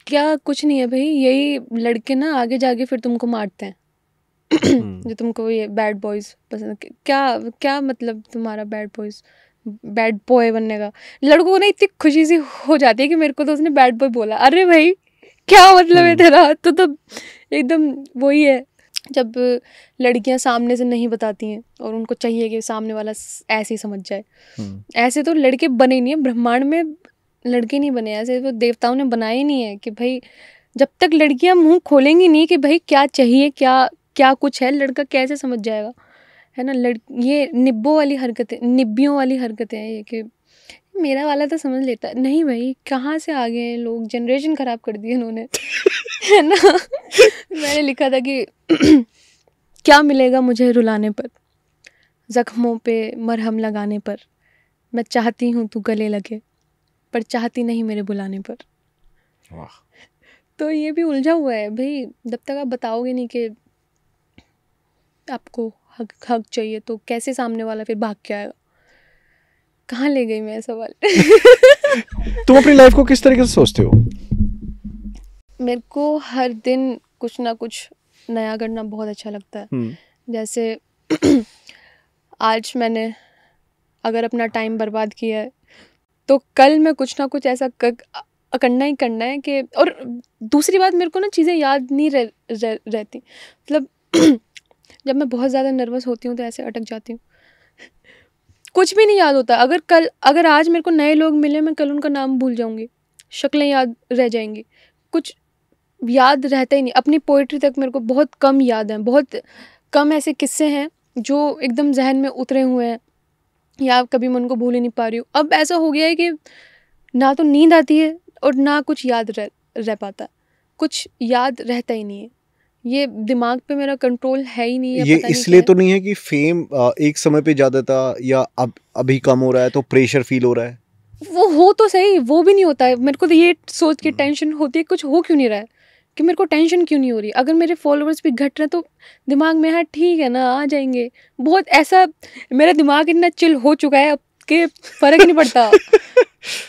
क्या कुछ नहीं है भाई, यही लड़के ना आगे जाके फिर तुमको मारते हैं। जो तुमको ये बैड बॉयज पसंद, क्या मतलब तुम्हारा बैड बॉय बनने का। लड़कों को ना इतनी खुशी सी हो जाती है कि मेरे को तो उसने बैड बॉय बोला, अरे भाई क्या मतलब है तेरा, तो तब एकदम वही है जब लड़कियां सामने से नहीं बताती हैं और उनको चाहिए कि सामने वाला ऐसे ही समझ जाए। ऐसे तो लड़के बने ही नहीं है, ब्रह्मांड में लड़के नहीं बने ऐसे, तो देवताओं ने बनाए ही नहीं है कि भाई जब तक लड़कियां मुंह खोलेंगी नहीं कि भाई क्या चाहिए, क्या कुछ है, लड़का कैसे समझ जाएगा, है ना। ये निब्बियों वाली हरकतें हैं ये कि मेरा वाला तो समझ लेता है। नहीं भाई, कहाँ से आ गए हैं लोग, जनरेशन खराब कर दी इन्होंने। है ना। मैंने लिखा था कि क्या मिलेगा मुझे रुलाने पर, जख्मों पे मरहम लगाने पर, मैं चाहती हूँ तू गले लगे, पर चाहती नहीं मेरे बुलाने पर। वाह। तो ये भी उलझा हुआ है भाई, जब तक आप बताओगे नहीं कि आपको हक चाहिए तो कैसे सामने वाला फिर भाग के आएगा। कहाँ ले गई मैं सवाल। तुम अपनी लाइफ को किस तरीके से सोचते हो? मेरे को हर दिन कुछ ना कुछ नया करना बहुत अच्छा लगता है। जैसे आज मैंने अगर अपना टाइम बर्बाद किया है तो कल मैं कुछ ना कुछ ऐसा करना ही करना है कि, और दूसरी बात मेरे को ना चीज़ें याद नहीं रहती, मतलब जब मैं बहुत ज़्यादा नर्वस होती हूँ तो ऐसे अटक जाती हूँ, कुछ भी नहीं याद होता। अगर आज मेरे को नए लोग मिले, मैं कल उनका नाम भूल जाऊँगी, शक्लें याद रह जाएंगी, कुछ याद रहता ही नहीं। अपनी पोइट्री तक मेरे को बहुत कम याद है, बहुत कम ऐसे किस्से हैं जो एकदम जहन में उतरे हुए हैं या कभी मैं उनको भूल ही नहीं पा रही हूँ। अब ऐसा हो गया है कि ना तो नींद आती है और ना कुछ याद रह पाता, कुछ याद रहता ही नहीं है। ये दिमाग पे मेरा कंट्रोल है ही नहीं, ये पता नहीं इसलिए क्या तो नहीं है कि फेम एक समय पे ज़्यादा था या अब अभी कम हो रहा है तो प्रेशर फील हो रहा है? वो हो तो सही, वो भी नहीं होता है। मेरे को तो ये सोच के टेंशन होती है कुछ हो क्यों नहीं रहा है, कि मेरे को टेंशन क्यों नहीं हो रही। अगर मेरे फॉलोअर्स भी घट रहे हैं तो दिमाग में, हाँ ठीक है ना, आ जाएंगे। बहुत ऐसा मेरा दिमाग इतना चिल हो चुका है अब कि फ़र्क नहीं पड़ता।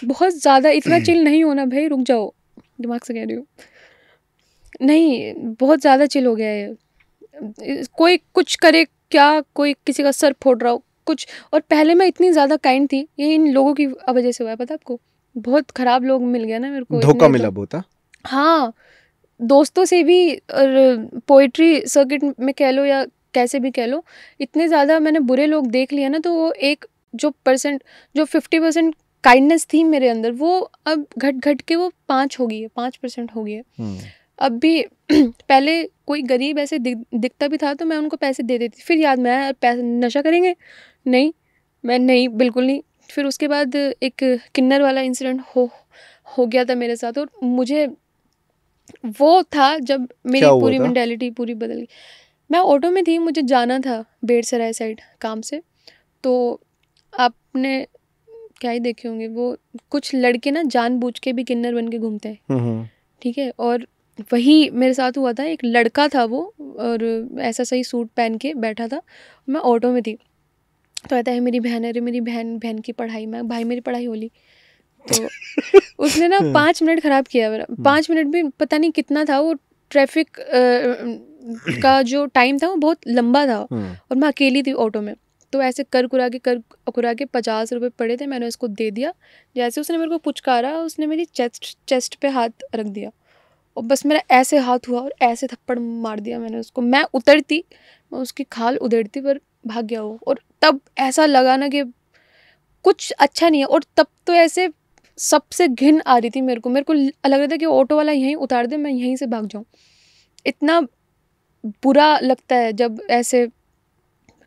बहुत ज़्यादा इतना चिल नहीं होना भाई, रुक जाओ, दिमाग से कह रही हूँ। नहीं, बहुत ज़्यादा चिल हो गया है। कोई कुछ करे क्या, कोई किसी का सर फोड़ रहा हो कुछ। और पहले मैं इतनी ज़्यादा काइंड थी, ये इन लोगों की वजह से हुआ है, पता आपको। बहुत ख़राब लोग मिल गया ना मेरे को, धोखा मिला बहुत। हाँ, दोस्तों से भी और पोइट्री सर्किट में कह लो या कैसे भी कह लो, इतने ज़्यादा मैंने बुरे लोग देख लिया ना, तो वो एक जो 50% काइंडनेस थी मेरे अंदर, वो अब घट के वो 5% हो गई है। अब भी पहले कोई गरीब ऐसे दिखता भी था तो मैं उनको पैसे दे देती, फिर याद में आया पैसे नशा करेंगे, नहीं मैं नहीं, बिल्कुल नहीं। फिर उसके बाद एक किन्नर वाला इंसिडेंट हो गया था मेरे साथ, और मुझे वो था जब मेरी पूरी मेंटालिटी पूरी बदल गई। मैं ऑटो में थी, मुझे जाना था बेड़सराय साइड काम से, तो आपने क्या ही देखे होंगे वो कुछ लड़के ना जानबूझ के भी किन्नर बन के घूमते हैं, ठीक है। और वही मेरे साथ हुआ था, एक लड़का था वो, और ऐसा सही सूट पहन के बैठा था, मैं ऑटो में थी, तो कहता है मेरी बहन, अरे मेरी बहन की पढ़ाई, मैं भाई मेरी पढ़ाई होली, तो उसने ना 5 मिनट ख़राब किया मेरा। 5 मिनट भी पता नहीं कितना था, वो ट्रैफिक का जो टाइम था वो बहुत लंबा था, और मैं अकेली थी ऑटो में, तो ऐसे कर कुरा के 50 रुपये पड़े थे, मैंने उसको दे दिया। जैसे उसने मेरे को पुचकारा, उसने मेरी चेस्ट पे हाथ रख दिया और बस मेरा ऐसे हाथ हुआ और ऐसे थप्पड़ मार दिया मैंने उसको। मैं उतरती, मैं उसकी खाल उधेड़ती, पर भाग गया वो। और तब ऐसा लगा ना कि कुछ अच्छा नहीं है। और तब तो ऐसे सबसे घिन आ रही थी मेरे को लग रहा था कि ऑटो वाला यहीं उतार दे, मैं यहीं से भाग जाऊँ। इतना बुरा लगता है जब ऐसे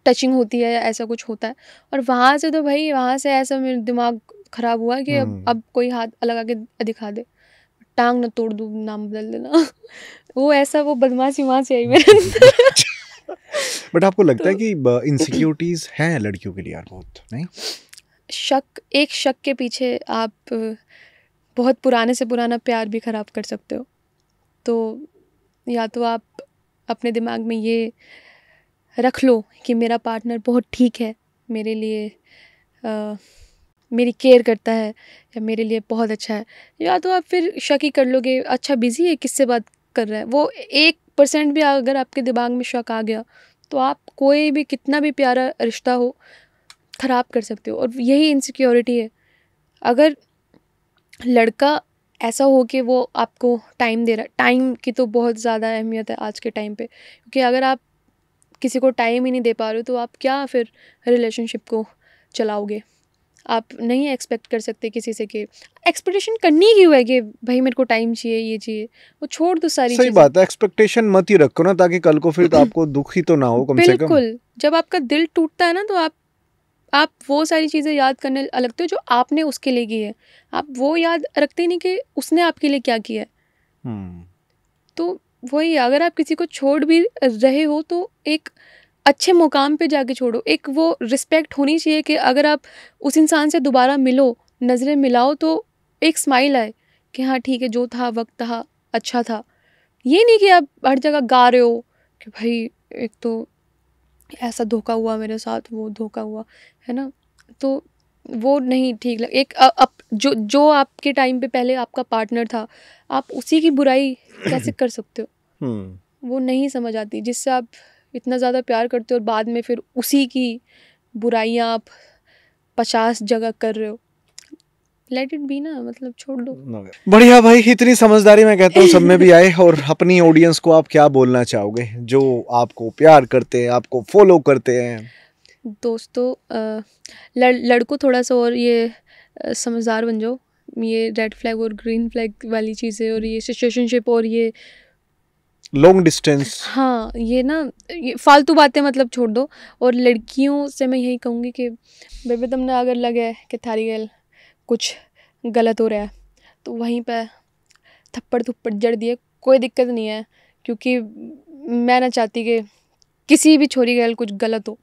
टचिंग होती है या ऐसा कुछ होता है। और वहाँ से तो भाई, वहाँ से ऐसा मेरा दिमाग ख़राब हुआ कि अब कोई हाथ लगा के दिखा दे, टांग ना तोड़ दूँ, नाम बदल देना। वो ऐसा, वो बदमाशी वहाँ से आई मेरे अंदर। बट आपको लगता है तो कि इनसिक्योरिटीज हैं लड़कियों के लिए यार बहुत, नहीं? एक शक के पीछे आप बहुत पुराने से पुराना प्यार भी ख़राब कर सकते हो। तो या तो आप अपने दिमाग में ये रख लो कि मेरा पार्टनर बहुत ठीक है, मेरे लिए मेरी केयर करता है, या मेरे लिए बहुत अच्छा है। या तो आप फिर शक ही कर लोगे, अच्छा बिज़ी है, किससे बात कर रहा है। वो 1% भी अगर आपके दिमाग में शक आ गया तो आप कोई भी कितना भी प्यारा रिश्ता हो ख़राब कर सकते हो। और यही इनसिक्योरिटी है। अगर लड़का ऐसा हो कि वो आपको टाइम दे रहा है, टाइम की तो बहुत ज़्यादा अहमियत है आज के टाइम पे, क्योंकि अगर आप किसी को टाइम ही नहीं दे पा रहे हो तो आप क्या फिर रिलेशनशिप को चलाओगे। आप नहीं एक्सपेक्ट कर सकते किसी से कि एक्सपेक्टेशन करनी क्यों है कि भाई मेरे को टाइम चाहिए, ये चाहिए, वो छोड़ दो सारी सही चीज़ें। बात है, एक्सपेक्टेशन मत ही रखो ना, ताकि कल को फिर तो आपको दुख ही तो ना हो कम से कम। बिल्कुल, जब आपका दिल टूटता है ना तो आप वो सारी चीज़ें याद करने लगते हो जो आपने उसके लिए की है। आप वो याद रखते ही नहीं कि उसने आपके लिए क्या किया है। तो वही, अगर आप किसी को छोड़ भी रहे हो तो एक अच्छे मुकाम पे जाके छोड़ो। एक वो रिस्पेक्ट होनी चाहिए कि अगर आप उस इंसान से दोबारा मिलो, नज़रें मिलाओ, तो एक स्माइल आए कि हाँ ठीक है, जो था वक्त था, अच्छा था। ये नहीं कि आप हर जगह गा रहे हो कि भाई एक तो ऐसा धोखा हुआ मेरे साथ, वो धोखा हुआ, है ना। तो वो नहीं ठीक लग। एक जो आपके टाइम पे पहले आपका पार्टनर था, आप उसी की बुराई कैसे कर सकते हो। वो नहीं समझ आती, जिससे आप इतना ज़्यादा प्यार करते हो और बाद में फिर उसी की बुराइयाँ आप 50 जगह कर रहे हो। लेट इट बी ना, मतलब छोड़ दो। बढ़िया भाई, इतनी समझदारी मैं कहता हूँ सब में भी आए। और अपनी ऑडियंस को आप क्या बोलना चाहोगे जो आपको प्यार करते हैं, आपको फॉलो करते हैं? दोस्तों, लड़कों थोड़ा सा और ये समझदार बन जाओ। ये रेड फ्लैग और ग्रीन फ्लैग वाली चीज़ें और ये सिचुएशनशिप और ये लॉन्ग डिस्टेंस, हाँ, ये ना, ये फालतू बातें मतलब छोड़ दो। और लड़कियों से मैं यही कहूँगी कि बेबे तुमने अगर लगे कि थारी गैल कुछ गलत हो रहा है तो वहीं पे थप्पड़ थप्पड़ जड़ दिए, कोई दिक्कत नहीं है। क्योंकि मैं ना चाहती कि किसी भी छोरी गैल कुछ गलत हो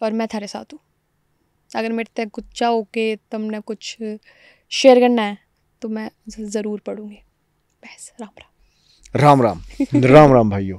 और मैं थारे साथ हूँ। अगर मेरे तक कुछ चाहो कि तुमने कुछ शेयर करना है तो मैं ज़रूर पढ़ूँगी। बस, राम राम। राम राम। राम राम भाइयों।